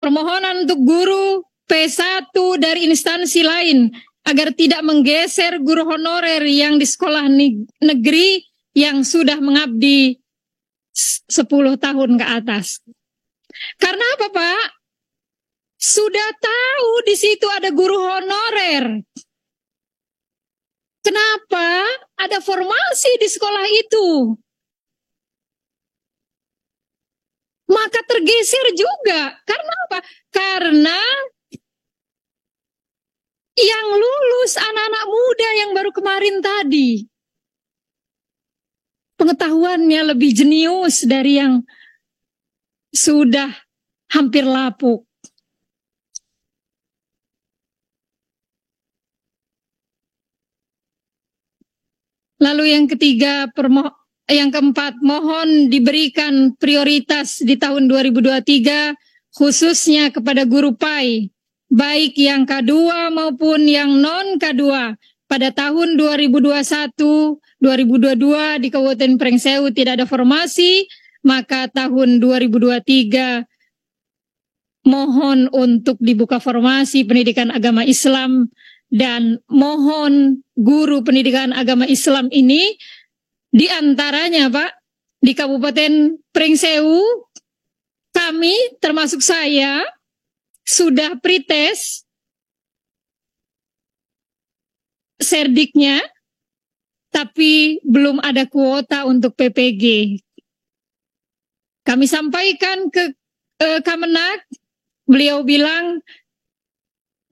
Permohonan untuk guru P1 dari instansi lain agar tidak menggeser guru honorer yang di sekolah negeri yang sudah mengabdi 10 tahun ke atas. Karena apa, Pak? Sudah tahu di situ ada guru honorer. Kenapa ada formasi di sekolah itu? Maka tergeser juga. Karena apa? Karena yang lulus anak-anak muda yang baru kemarin tadi, pengetahuannya lebih jenius dari yang sudah hampir lapuk. Lalu yang ketiga, yang keempat, mohon diberikan prioritas di tahun 2023 khususnya kepada guru PAI, baik yang K2 maupun yang non K2 pada tahun 2021, 2022 di Kabupaten Pringsewu tidak ada formasi, maka tahun 2023 mohon untuk dibuka formasi pendidikan agama Islam. Dan mohon guru pendidikan agama Islam ini diantaranya, Pak, di Kabupaten Pringsewu, kami termasuk saya sudah pretest serdiknya, tapi belum ada kuota untuk PPG. Kami sampaikan ke Kemenak, beliau bilang,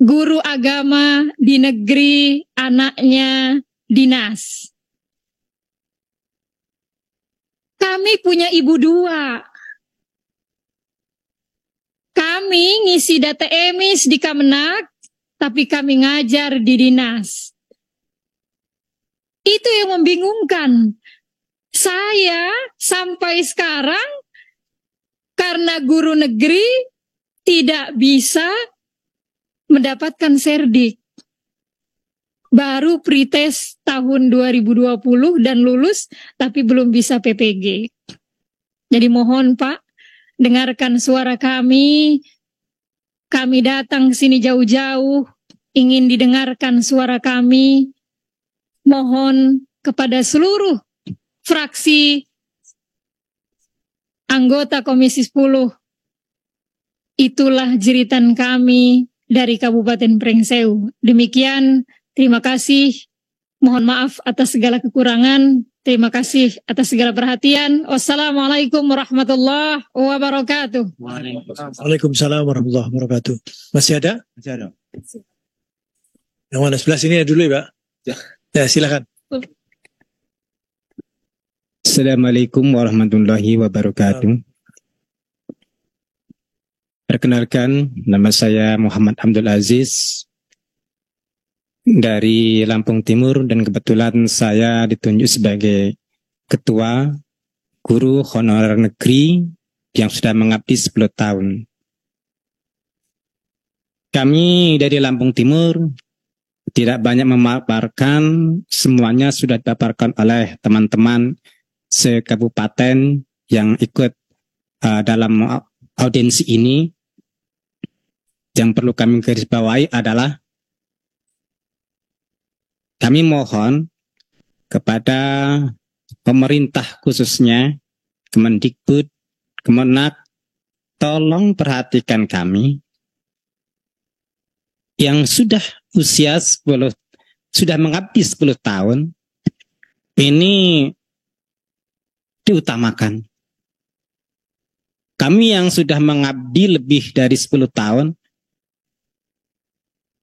guru agama di negeri anaknya dinas. Kami punya ibu dua. Kami ngisi data emis di Kemenak, tapi kami ngajar di dinas. Itu yang membingungkan. Saya sampai sekarang, karena guru negeri tidak bisa mendapatkan serdik. Baru pretest tahun 2020 dan lulus, tapi belum bisa PPG. Jadi mohon Pak, dengarkan suara kami. Kami datang ke sini jauh-jauh, ingin didengarkan suara kami. Mohon kepada seluruh fraksi anggota Komisi 10, itulah jeritan kami dari Kabupaten Pringsewu. Demikian, terima kasih. Mohon maaf atas segala kekurangan. Terima kasih atas segala perhatian. Wassalamualaikum warahmatullahi wabarakatuh. Waalaikumsalam warahmatullahi wabarakatuh. Masih ada? Masih ada. Yang mana sebelah sini ya dulu ya, Pak? Ya, silakan. Assalamualaikum warahmatullahi wabarakatuh. Perkenalkan, nama saya Muhammad Abdul Aziz dari Lampung Timur dan kebetulan saya ditunjuk sebagai Ketua Guru Honorer Negeri yang sudah mengabdi 10 tahun. Kami dari Lampung Timur tidak banyak memaparkan, semuanya sudah dipaparkan oleh teman-teman se-kabupaten yang ikut dalam audiensi ini. Yang perlu kami garisbawahi adalah kami mohon kepada pemerintah khususnya Kemendikbud, Kemenak, tolong perhatikan kami yang sudah usia 10, sudah mengabdi 10 tahun, ini diutamakan. Kami yang sudah mengabdi lebih dari 10 tahun,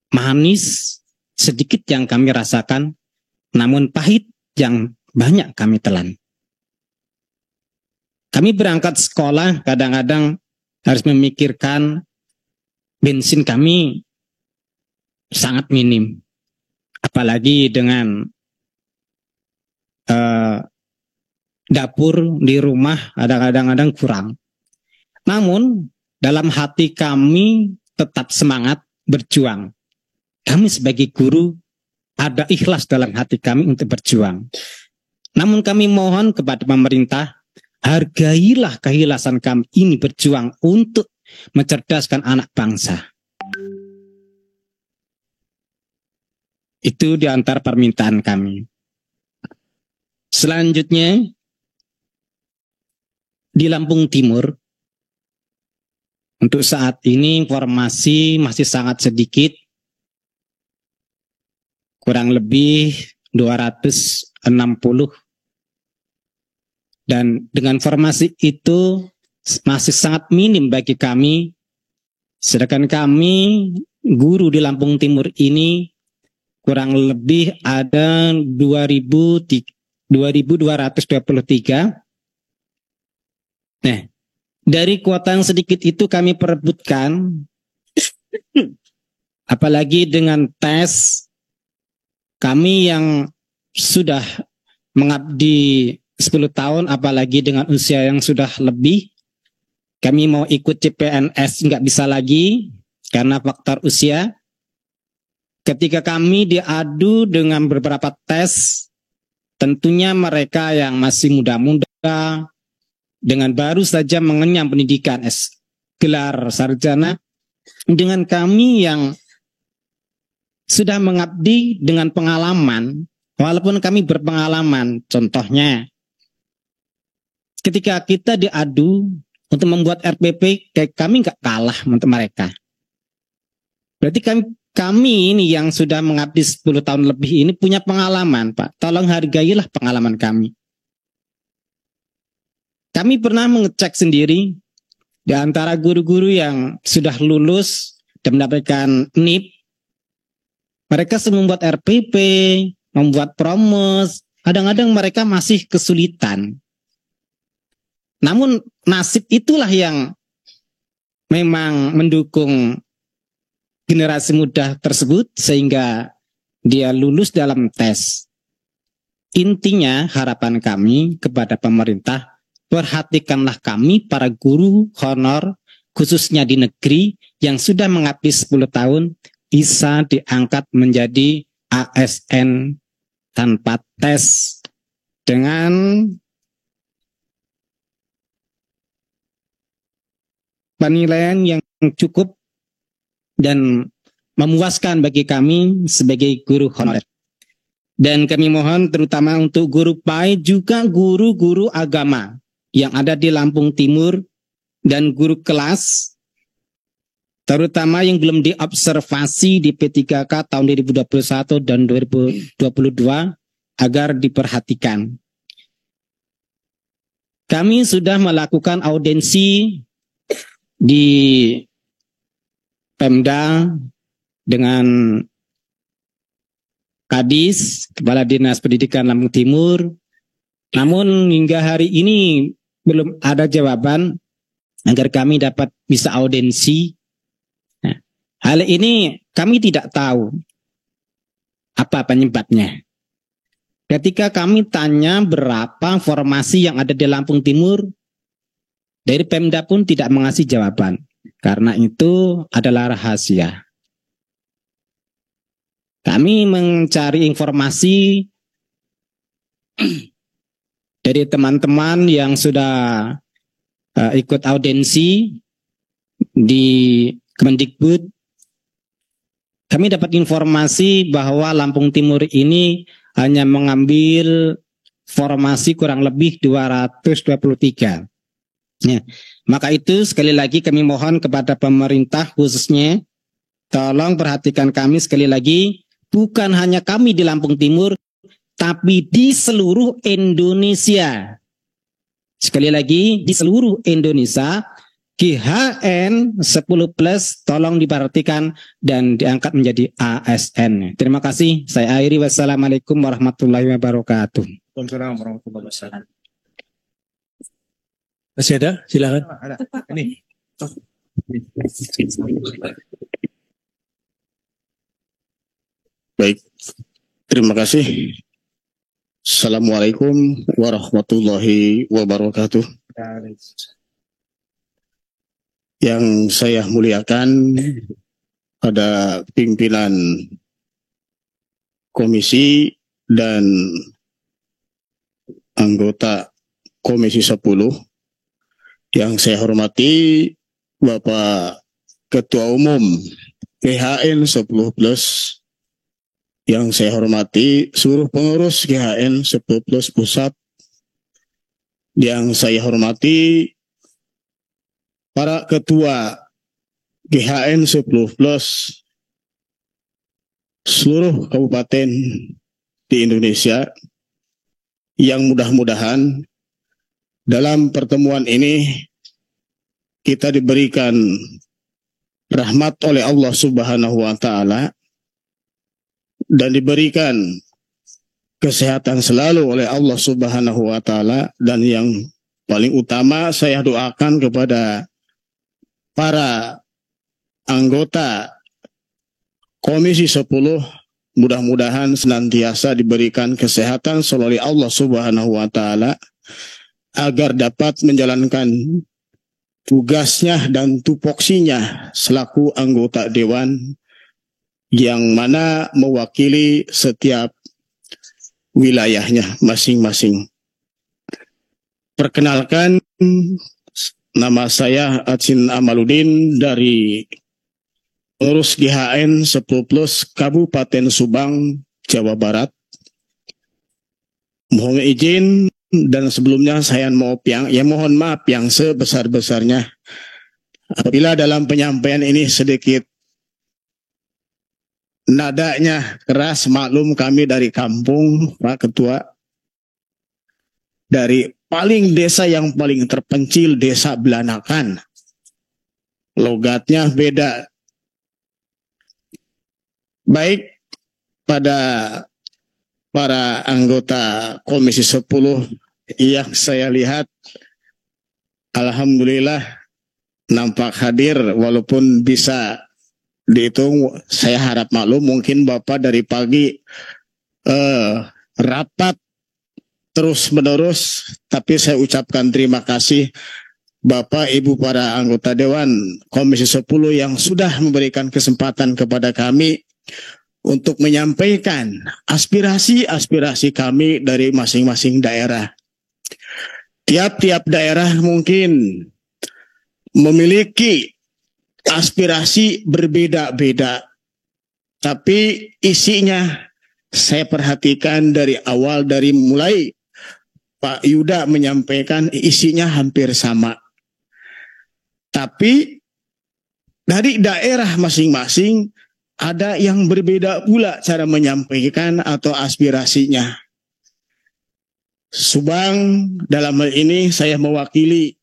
manis sedikit yang kami rasakan, namun pahit yang banyak kami telan. Kami berangkat sekolah kadang-kadang harus memikirkan bensin kami sangat minim. Apalagi dengan dapur di rumah kadang-kadang kurang. Namun dalam hati kami tetap semangat berjuang. Kami sebagai guru ada ikhlas dalam hati kami untuk berjuang. Namun kami mohon kepada pemerintah, hargailah keikhlasan kami ini berjuang untuk mencerdaskan anak bangsa. Itu di antara permintaan kami. Selanjutnya, di Lampung Timur, untuk saat ini informasi masih sangat sedikit, kurang lebih 260. Dan dengan formasi itu masih sangat minim bagi kami, sedangkan kami guru di Lampung Timur ini kurang lebih ada 2.223. Nah, dari kuota yang sedikit itu kami perebutkan, apalagi dengan tes kami yang sudah mengabdi 10 tahun, apalagi dengan usia yang sudah lebih, kami mau ikut CPNS nggak bisa lagi karena faktor usia. Ketika kami diadu dengan beberapa tes, tentunya mereka yang masih muda-muda, dengan baru saja mengenyam pendidikan gelar sarjana, dengan kami yang sudah mengabdi dengan pengalaman, walaupun kami berpengalaman, contohnya, ketika kita diadu untuk membuat RPP, kami nggak kalah untuk mereka. Berarti kami ini yang sudah mengabdi 10 tahun lebih ini punya pengalaman, Pak. Tolong hargailah pengalaman kami. Kami pernah mengecek sendiri di antara guru-guru yang sudah lulus dan mendapatkan NIP. Mereka semua membuat RPP, membuat promos. Kadang-kadang mereka masih kesulitan. Namun nasib itulah yang memang mendukung generasi muda tersebut sehingga dia lulus dalam tes. Intinya harapan kami kepada pemerintah, perhatikanlah kami para guru honor khususnya di negeri yang sudah mengabdi 10 tahun bisa diangkat menjadi ASN tanpa tes dengan penilaian yang cukup dan memuaskan bagi kami sebagai guru honorer. Dan kami mohon terutama untuk guru PAI juga guru-guru agama yang ada di Lampung Timur dan guru kelas, terutama yang belum diobservasi di P3K tahun 2021 dan 2022 agar diperhatikan. Kami sudah melakukan audiensi di Pemda dengan Kadis, Kepala Dinas Pendidikan Lampung Timur. Namun hingga hari ini belum ada jawaban agar kami dapat bisa audiensi. Nah, hal ini kami tidak tahu apa penyebabnya. Ketika kami tanya berapa formasi yang ada di Lampung Timur, dari Pemda pun tidak mengasih jawaban. Karena itu adalah rahasia. Kami mencari informasi dari teman-teman yang sudah ikut audiensi di Kemendikbud. Kami dapat informasi bahwa Lampung Timur ini hanya mengambil formasi kurang lebih 223. Ya. Maka itu sekali lagi kami mohon kepada pemerintah khususnya, tolong perhatikan kami sekali lagi, bukan hanya kami di Lampung Timur, tapi di seluruh Indonesia. Sekali lagi, di seluruh Indonesia, GHN 10+ tolong diperhatikan dan diangkat menjadi ASN. Terima kasih, saya akhiri. Wassalamualaikum warahmatullahi wabarakatuh. Waalaikumsalam warahmatullahi wabarakatuh. Masih ada? Silakan. Ada. Ini. Baik. Terima kasih. Assalamualaikum warahmatullahi wabarakatuh. Yang saya muliakan ada pimpinan komisi dan anggota Komisi 10. Yang saya hormati Bapak Ketua Umum GHN 10 Plus, yang saya hormati seluruh pengurus GHN 10 Plus Pusat, yang saya hormati para ketua GHN 10 Plus seluruh kabupaten di Indonesia, yang mudah-mudahan dalam pertemuan ini kita diberikan rahmat oleh Allah Subhanahu wa Ta'ala dan diberikan kesehatan selalu oleh Allah Subhanahu wa Ta'ala, dan yang paling utama saya doakan kepada para anggota Komisi 10, mudah-mudahan senantiasa diberikan kesehatan oleh Allah Subhanahu wa Ta'ala agar dapat menjalankan tugasnya dan tupoksinya selaku anggota dewan yang mana mewakili setiap wilayahnya masing-masing. Perkenalkan, nama saya Acin Amaluddin dari pengurus GHN 10 Plus Kabupaten Subang, Jawa Barat. Mohon izin dan sebelumnya saya mohon maaf yang sebesar-besarnya apabila dalam penyampaian ini sedikit nadanya keras. Maklum, kami dari kampung, Pak Ketua, dari desa yang paling terpencil, Desa Belanakan. Logatnya beda. Baik, pada para anggota Komisi 10 yang saya lihat, alhamdulillah nampak hadir, walaupun bisa dihitung, saya harap maklum mungkin Bapak dari pagi rapat terus menerus, tapi saya ucapkan terima kasih Bapak Ibu para anggota Dewan Komisi 10 yang sudah memberikan kesempatan kepada kami untuk menyampaikan aspirasi-aspirasi kami dari masing-masing daerah. Tiap-tiap daerah mungkin memiliki aspirasi berbeda-beda, tapi isinya saya perhatikan dari awal, dari mulai Pak Yuda menyampaikan, isinya hampir sama. Tapi dari daerah masing-masing ada yang berbeda pula cara menyampaikan atau aspirasinya. Subang dalam hal ini saya mewakili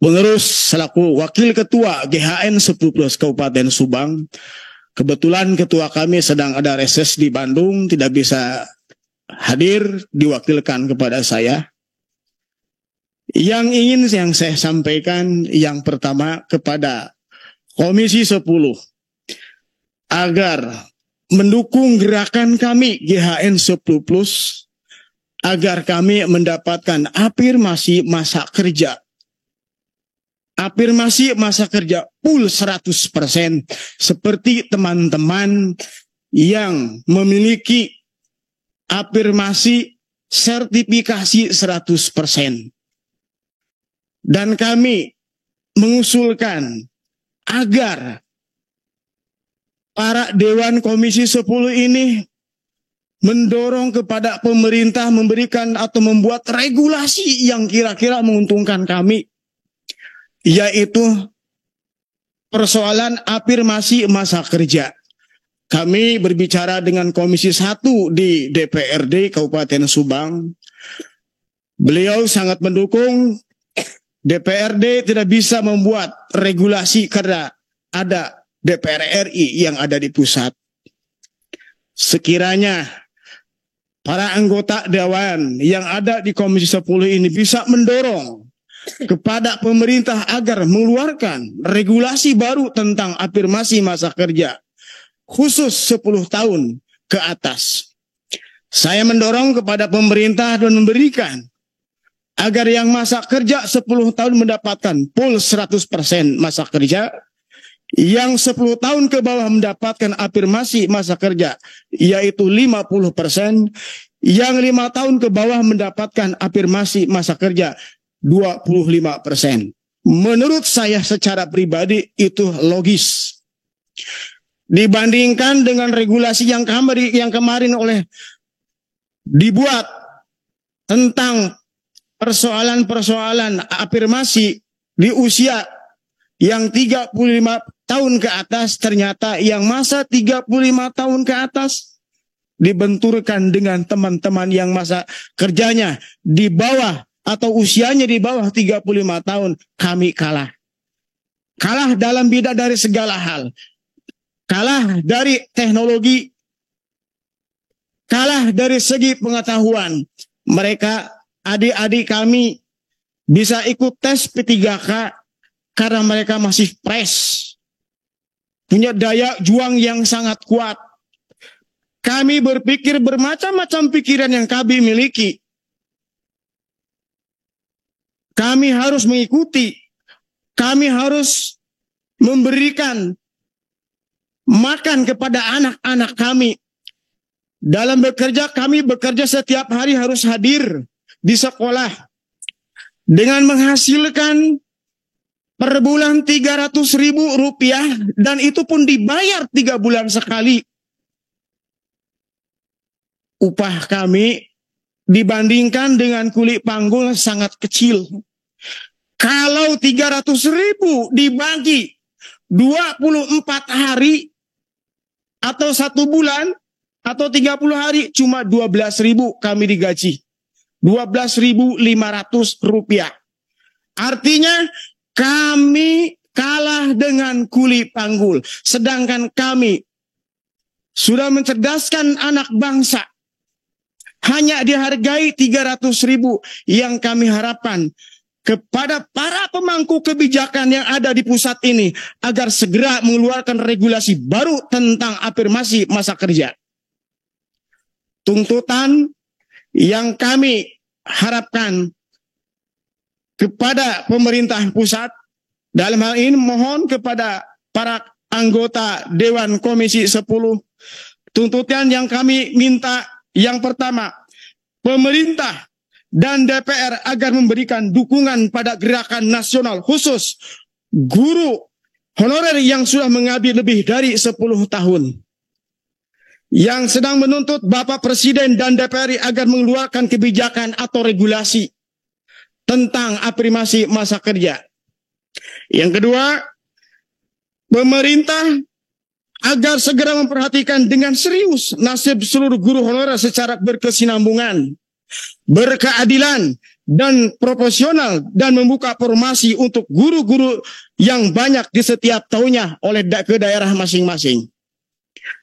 pengurus selaku wakil ketua GHN 10 Plus Kabupaten Subang. Kebetulan ketua kami sedang ada reses di Bandung, tidak bisa hadir, diwakilkan kepada saya. Yang ingin yang saya sampaikan, yang pertama kepada Komisi 10, agar mendukung gerakan kami GHN 10 Plus, agar kami mendapatkan afirmasi masa kerja. Afirmasi masa kerja full 100%, seperti teman-teman yang memiliki afirmasi sertifikasi 100%. Dan kami mengusulkan agar para Dewan Komisi 10 ini mendorong kepada pemerintah memberikan atau membuat regulasi yang kira-kira menguntungkan kami, yaitu persoalan afirmasi masa kerja. Kami berbicara dengan Komisi 1 di DPRD Kabupaten Subang. Beliau sangat mendukung. DPRD tidak bisa membuat regulasi karena ada DPR RI yang ada di pusat. Sekiranya para anggota dewan yang ada di Komisi 10 ini bisa mendorong kepada pemerintah agar mengeluarkan regulasi baru tentang afirmasi masa kerja khusus 10 tahun ke atas. Saya mendorong kepada pemerintah dan memberikan agar yang masa kerja 10 tahun mendapatkan full 100% masa kerja, yang 10 tahun ke bawah mendapatkan afirmasi masa kerja yaitu 50%, yang 5 tahun ke bawah mendapatkan afirmasi masa kerja 25%. menurut saya secara pribadi itu logis. Dibandingkan dengan regulasi yang kemarin dibuat tentang persoalan-persoalan afirmasi di usia yang 35 tahun ke atas, ternyata yang masa 35 tahun ke atas dibenturkan dengan teman-teman yang masa kerjanya di bawah atau usianya di bawah 35 tahun. Kami kalah. Kalah dalam bidang dari segala hal. Kalah dari teknologi. Kalah dari segi pengetahuan. Mereka, adik-adik kami bisa ikut tes P3K karena mereka masih fresh. Punya daya juang yang sangat kuat. Kami berpikir bermacam-macam pikiran yang kami miliki. Kami harus mengikuti. Kami harus memberikan makan kepada anak-anak kami. Dalam bekerja, kami bekerja setiap hari harus hadir di sekolah. Dengan menghasilkan per bulan 300.000 rupiah. Dan itu pun dibayar 3 bulan sekali. Upah kami dibandingkan dengan kulit panggul sangat kecil. Kalau 300.000 dibagi 24 hari atau 1 bulan atau 30 hari cuma 12.000 kami digaji. 12.500 rupiah. Artinya kami kalah dengan kulit panggul. Sedangkan kami sudah mencerdaskan anak bangsa. Hanya dihargai 300.000 yang kami harapkan kepada para pemangku kebijakan yang ada di pusat ini agar segera mengeluarkan regulasi baru tentang afirmasi masa kerja. Tuntutan yang kami harapkan kepada pemerintah pusat dalam hal ini mohon kepada para anggota Dewan Komisi 10, tuntutan yang kami minta yang pertama, pemerintah dan DPR agar memberikan dukungan pada gerakan nasional khusus guru honorer yang sudah mengabdi lebih dari 10 tahun. Yang sedang menuntut Bapak Presiden dan DPR agar mengeluarkan kebijakan atau regulasi tentang afirmasi masa kerja. Yang kedua, pemerintah agar segera memperhatikan dengan serius nasib seluruh guru honorer secara berkesinambungan, berkeadilan, dan proporsional, dan membuka formasi untuk guru-guru yang banyak di setiap tahunnya oleh ke daerah masing-masing.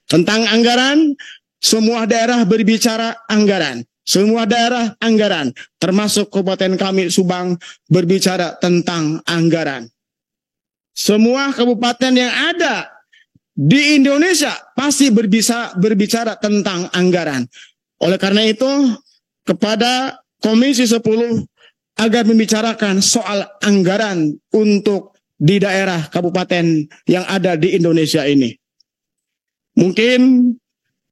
Tentang anggaran, semua daerah berbicara anggaran. Semua daerah anggaran, termasuk Kabupaten kami Subang berbicara tentang anggaran. Semua kabupaten yang ada di Indonesia pasti berbicara tentang anggaran. Oleh karena itu, kepada Komisi 10 agar membicarakan soal anggaran untuk di daerah kabupaten yang ada di Indonesia ini. Mungkin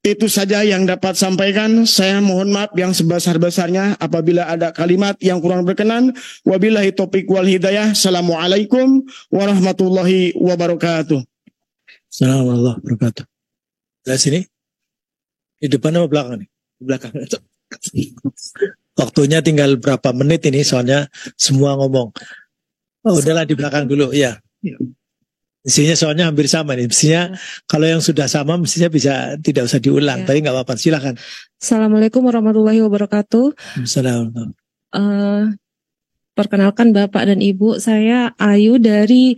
itu saja yang dapat sampaikan. Saya mohon maaf yang sebesar-besarnya apabila ada kalimat yang kurang berkenan. Wabillahi taufiq wal hidayah. Assalamualaikum warahmatullahi wabarakatuh. Assalamualaikum warahmatullahi wabarakatuh. Dari sini? Di depan apa belakang nih? Di belakang. Waktunya tinggal berapa menit ini soalnya semua ngomong. Oh, udahlah di belakang dulu. Ya. Mestinya soalnya hampir sama nih. Mestinya kalau yang sudah sama mestinya bisa tidak usah diulang. Ya. Tapi nggak apa-apa. Silakan. Assalamualaikum warahmatullahi wabarakatuh. Assalamualaikum. Perkenalkan Bapak dan Ibu, saya Ayu dari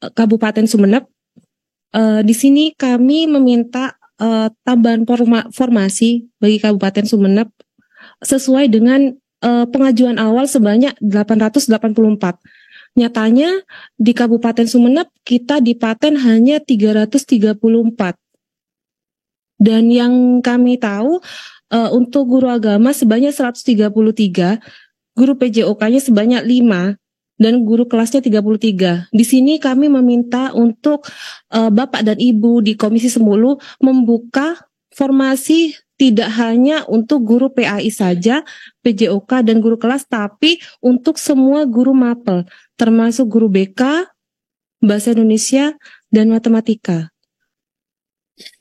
Kabupaten Sumeneb. Di sini kami meminta tambahan formasi bagi Kabupaten Sumeneb sesuai dengan pengajuan awal sebanyak 884. Nyatanya di Kabupaten Sumeneb kita dipaten hanya 334. Dan yang kami tahu untuk guru agama sebanyak 133, guru PJOK-nya sebanyak 5. Dan guru kelasnya 33. Di sini kami meminta untuk Bapak dan Ibu di Komisi 10 membuka formasi tidak hanya untuk guru PAI saja, PJOK dan guru kelas, tapi untuk semua guru mapel, termasuk guru BK, Bahasa Indonesia, dan Matematika.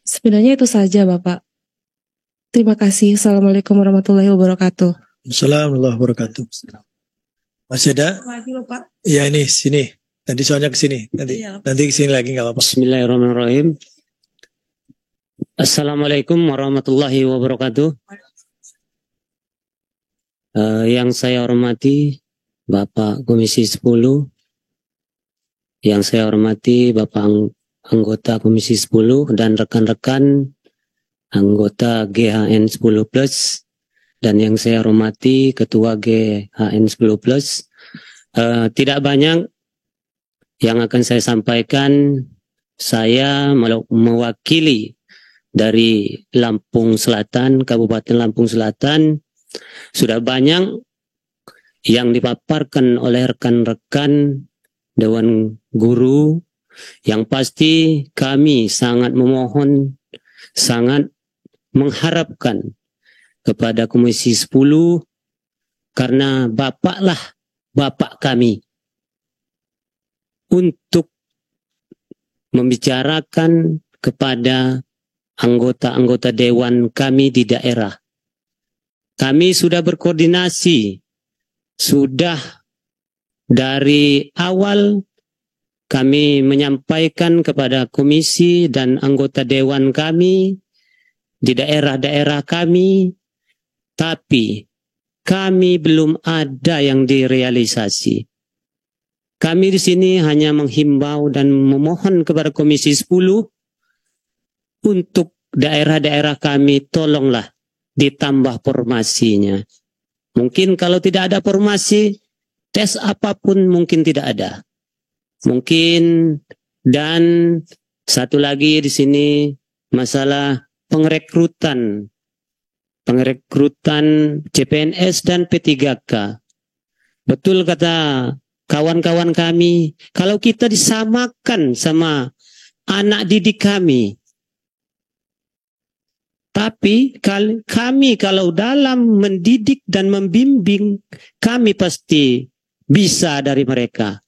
Sebenarnya itu saja, Bapak. Terima kasih. Assalamualaikum warahmatullahi wabarakatuh. Assalamualaikum warahmatullahi wabarakatuh. Masih ada? Iya ini sini. Nanti soalnya ke sini. Nanti ke sini lagi nggak apa-apa. Bismillahirrahmanirrahim. Assalamualaikum warahmatullahi wabarakatuh. Yang saya hormati Bapak Komisi 10, yang saya hormati Bapak anggota Komisi 10 dan rekan-rekan anggota GHN 10 Plus, dan yang saya hormati Ketua GHN 10 Plus. Tidak banyak yang akan saya sampaikan. Saya mewakili dari Lampung Selatan, Kabupaten Lampung Selatan. Sudah banyak yang dipaparkan oleh rekan-rekan Dewan Guru. Yang pasti kami sangat memohon, sangat mengharapkan kepada Komisi 10, karena Bapaklah Bapak kami, untuk membicarakan kepada anggota-anggota dewan kami di daerah. Kami sudah berkoordinasi, sudah dari awal kami menyampaikan kepada komisi dan anggota dewan kami di daerah-daerah kami, tapi kami belum ada yang direalisasi. Kami di sini hanya menghimbau dan memohon kepada Komisi 10 untuk daerah-daerah kami, tolonglah ditambah formasinya. Mungkin kalau tidak ada formasi, tes apapun mungkin tidak ada. Mungkin, dan satu lagi di sini masalah pengrekrutan CPNS dan P3K. Betul kata kawan-kawan kami, kalau kita disamakan sama anak didik kami, tapi kami kalau dalam mendidik dan membimbing, kami pasti bisa dari mereka.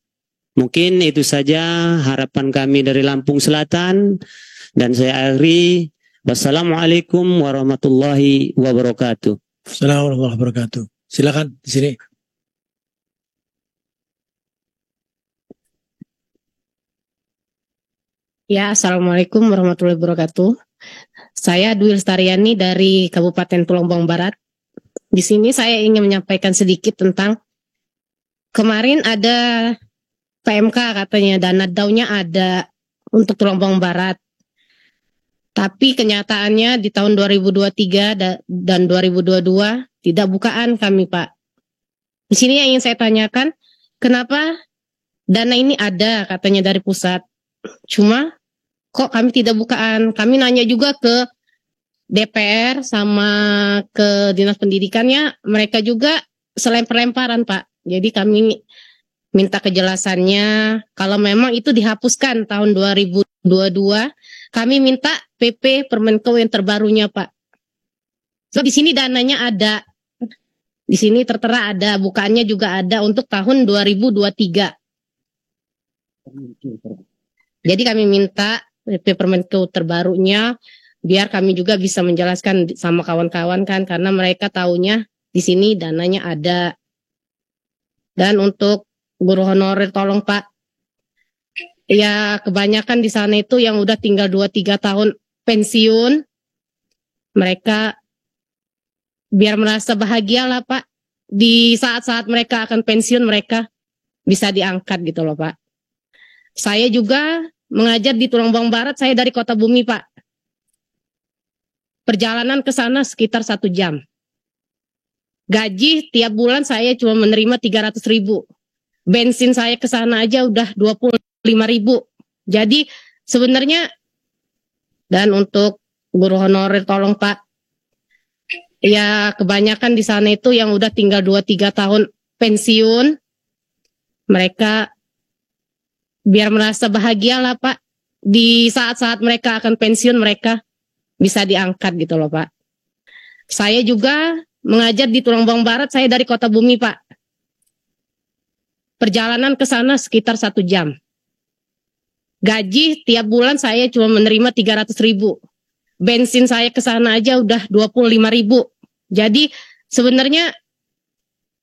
Mungkin itu saja harapan kami dari Lampung Selatan, dan saya akhiri. Wassalamualaikum warahmatullahi wabarakatuh. Assalamualaikum warahmatullahi wabarakatuh. Silakan di sini. Ya, Assalamualaikum warahmatullahi wabarakatuh. Saya Dwi Lestariani dari Kabupaten Pulau Lombok Barat. Di sini saya ingin menyampaikan sedikit tentang kemarin ada PMK katanya, dana daunya ada untuk Lombok Barat. Tapi kenyataannya di tahun 2023 dan 2022 tidak bukaan kami, Pak. Di sini yang ingin saya tanyakan, kenapa dana ini ada katanya dari pusat, cuma kok kami tidak bukaan? Kami nanya juga ke DPR sama ke Dinas Pendidikannya, mereka juga selempar-lemparan, Pak. Jadi kami minta kejelasannya, kalau memang itu dihapuskan tahun 2022, kami minta PP Permenko yang terbarunya, Pak. So di sini dananya ada, di sini tertera ada, bukaannya juga ada untuk tahun 2023. Jadi kami minta PP Permenko terbarunya, biar kami juga bisa menjelaskan sama kawan-kawan kan, karena mereka taunya di sini dananya ada. Dan untuk guru honorer, tolong Pak, ya kebanyakan di sana itu yang udah tinggal 2-3 tahun pensiun, mereka biar merasa bahagia lah Pak, di saat-saat mereka akan pensiun mereka bisa diangkat gitu loh Pak. Saya juga mengajar di Tulangbang Barat, saya dari Kota Bumi Pak. Perjalanan ke sana sekitar 1 jam. Gaji tiap bulan saya cuma menerima 300.000. Bensin saya ke sana aja udah 25.000. Jadi sebenarnya, dan untuk guru honorer tolong Pak, ya kebanyakan di sana itu yang udah tinggal 2-3 tahun pensiun, mereka biar merasa bahagia lah Pak, di saat-saat mereka akan pensiun mereka bisa diangkat gitu loh Pak. Saya juga mengajar di Tulang Bawang Barat, saya dari Kota Bumi, Pak. Perjalanan ke sana sekitar 1 jam. Gaji tiap bulan saya cuma menerima 300.000. Bensin saya ke sana aja udah 25.000. Jadi sebenarnya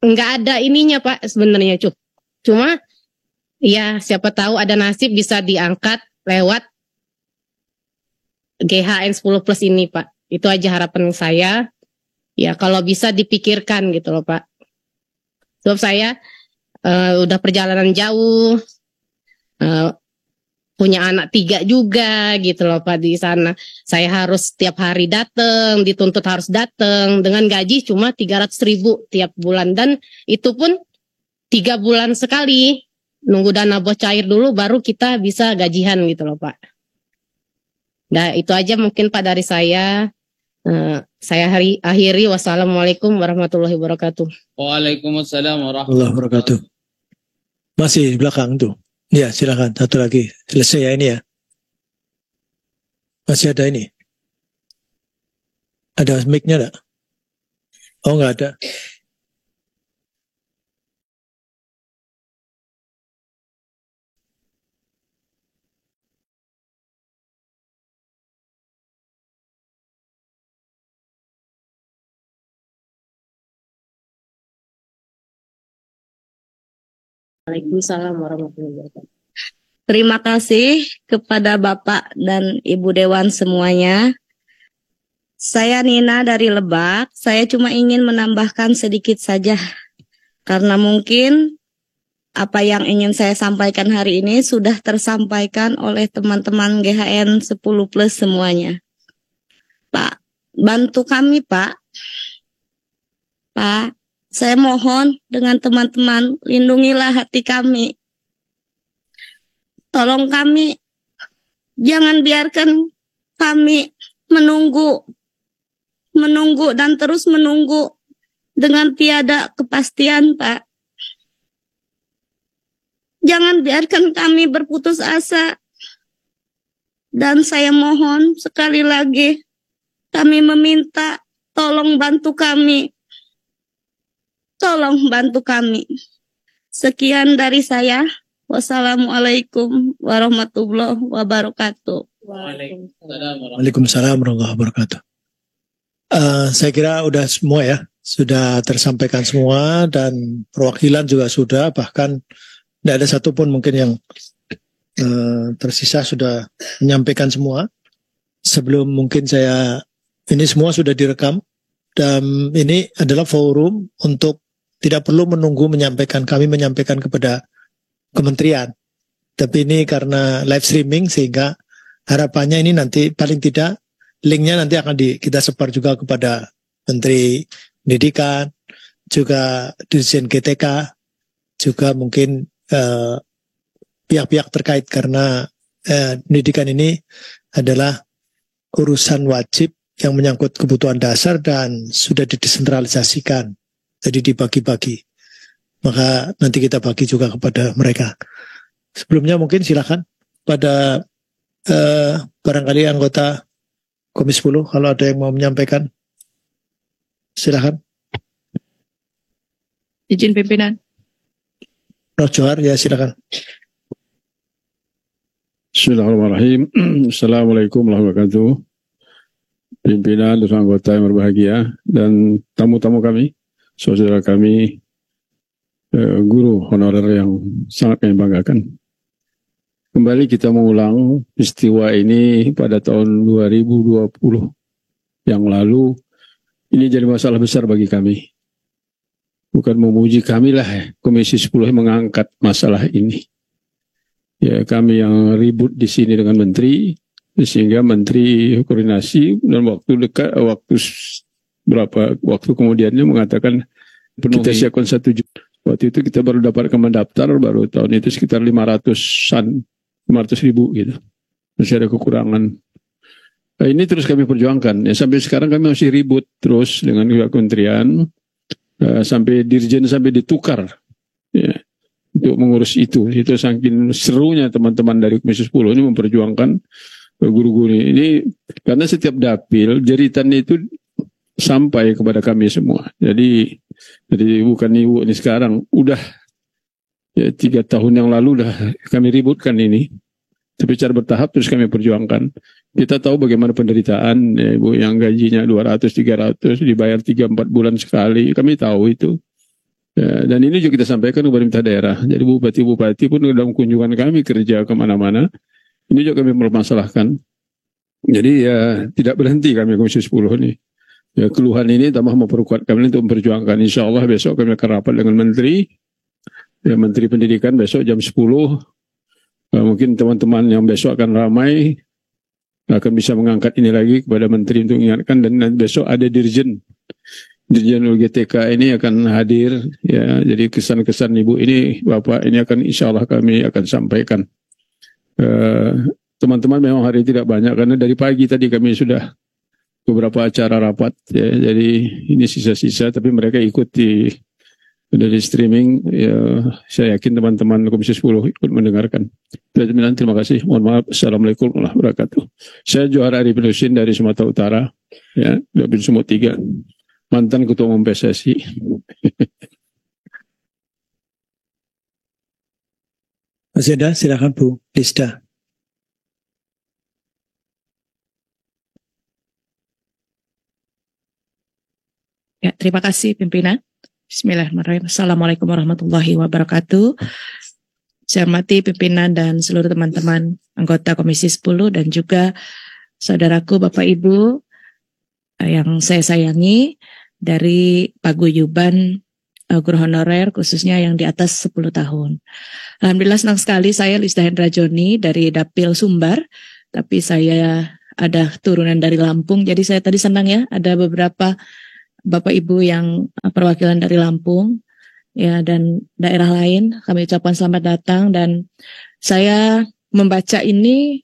nggak ada ininya, Pak, sebenarnya, Cuma ya siapa tahu ada nasib bisa diangkat lewat GHN 10 plus ini, Pak. Itu aja harapan saya. Ya kalau bisa dipikirkan gitu loh, Pak. Sebab saya udah perjalanan jauh, punya anak 3 juga gitu loh, Pak, di sana. Saya harus tiap hari datang, dituntut harus datang dengan gaji cuma 300.000 tiap bulan, dan itu pun 3 bulan sekali. Nunggu dana bos cair dulu baru kita bisa gajian gitu loh, Pak. Nah itu aja mungkin, Pak, dari saya. Saya akhiri. Wassalamualaikum warahmatullahi wabarakatuh. Waalaikumsalam warahmatullahi wabarakatuh. Masih di belakang tuh. Ya, silakan. Satu lagi. Selesai ya ini ya. Masih ada ini. Ada mic-nya enggak? Oh, enggak ada. Waalaikumsalam warahmatullahi wabarakatuh. Terima kasih kepada Bapak dan Ibu Dewan semuanya. Saya Nina dari Lebak. Saya cuma ingin menambahkan sedikit saja. Karena mungkin apa yang ingin saya sampaikan hari ini sudah tersampaikan oleh teman-teman GHN 10 plus semuanya. Pak, bantu kami, Pak. Pak, saya mohon dengan teman-teman, lindungilah hati kami. Tolong kami, jangan biarkan kami menunggu dan terus menunggu dengan tiada kepastian, Pak. Jangan biarkan kami berputus asa. Dan saya mohon sekali lagi, kami meminta tolong bantu kami. Tolong bantu kami. Sekian dari saya. Wassalamualaikum warahmatullahi wabarakatuh. Waalaikumsalam warahmatullahi wabarakatuh. Saya kira udah semua ya. Sudah tersampaikan semua dan perwakilan juga sudah. Bahkan tidak ada satupun mungkin yang tersisa sudah menyampaikan semua. Sebelum mungkin ini semua sudah direkam. Dan ini adalah forum untuk tidak perlu menunggu kami menyampaikan kepada kementerian. Tapi ini karena live streaming sehingga harapannya ini nanti paling tidak linknya nanti akan kita sebar juga kepada Menteri Pendidikan, juga Dirjen GTK, juga mungkin pihak-pihak terkait karena pendidikan ini adalah urusan wajib yang menyangkut kebutuhan dasar dan sudah didesentralisasikan. Jadi dibagi-bagi. Maka nanti kita bagi juga kepada mereka. Sebelumnya mungkin silakan pada barangkali anggota Komisi 10 kalau ada yang mau menyampaikan. Silakan. Izin pimpinan. Roh Johar, ya silakan. Bismillahirrahmanirrahim. Assalamualaikum warahmatullahi wabarakatuh. Pimpinan dan anggota yang berbahagia dan tamu-tamu kami, saudara kami, guru honorer yang sangat kami banggakan. Kembali kita mengulang peristiwa ini pada tahun 2020 yang lalu. Ini jadi masalah besar bagi kami. Bukan memuji kami lah, Komisi 10 yang mengangkat masalah ini. Ya, kami yang ribut di sini dengan menteri, sehingga menteri koordinasi dan waktu kemudiannya mengatakan kita siapkan 1 juta. Waktu itu kita baru dapatkan mendaftar, baru tahun itu sekitar 500.000 gitu. Masih ada kekurangan. Nah, ini terus kami perjuangkan. Ya, sampai sekarang kami masih ribut terus dengan kementerian, sampai dirjen sampai ditukar. Ya, untuk mengurus itu. Itu saking serunya teman-teman dari Komisi 10 ini memperjuangkan guru-guru ini. Karena setiap dapil jeritan itu sampai kepada kami semua. Jadi bukan ibu ini sekarang, udah ya 3 tahun yang lalu udah kami ributkan ini. Tapi secara bertahap terus kami perjuangkan. Kita tahu bagaimana penderitaan ya, ibu yang gajinya 200-300 dibayar 3-4 bulan sekali. Kami tahu itu. Ya, dan ini juga kita sampaikan kepada pemerintah daerah. Jadi bupati-bupati pun dalam kunjungan kami kerja kemana-mana, ini juga kami mempermasalahkan. Jadi ya tidak berhenti kami Komisi 10 ini. Ya, keluhan ini tambah memperkuat kami untuk memperjuangkan. Insya Allah besok kami akan rapat dengan Menteri. Ya, Menteri Pendidikan besok jam 10. Mungkin teman-teman yang besok akan ramai akan bisa mengangkat ini lagi kepada Menteri untuk mengingatkan, dan besok ada Dirjen UGTK ini akan hadir ya. Jadi kesan-kesan Ibu ini, Bapak ini akan insya Allah kami akan sampaikan. Teman-teman memang hari ini tidak banyak karena dari pagi tadi kami sudah beberapa acara rapat ya. Jadi ini sisa-sisa tapi mereka ikuti dari streaming ya, saya yakin teman-teman Komisi 10 ikut mendengarkan. Terima kasih. Mohon maaf. Assalamualaikum warahmatullahi wabarakatuh. Saya Johar Arifin Husin dari Sumatera Utara ya, Dapil Sumut 3, mantan Ketua Umum PSSI. Masih ada? Silakan Bu Lista. Ya, terima kasih pimpinan. Bismillahirrahmanirrahim. Assalamualaikum warahmatullahi wabarakatuh. Saya hormati pimpinan dan seluruh teman-teman anggota Komisi 10 dan juga saudaraku Bapak Ibu yang saya sayangi dari paguyuban guru honorer khususnya yang di atas 10 tahun. Alhamdulillah senang sekali saya Lista Hendra Joni dari Dapil Sumbar, tapi saya ada turunan dari Lampung, jadi saya tadi senang ya ada beberapa Bapak Ibu yang perwakilan dari Lampung ya dan daerah lain, kami ucapkan selamat datang. Dan saya membaca ini,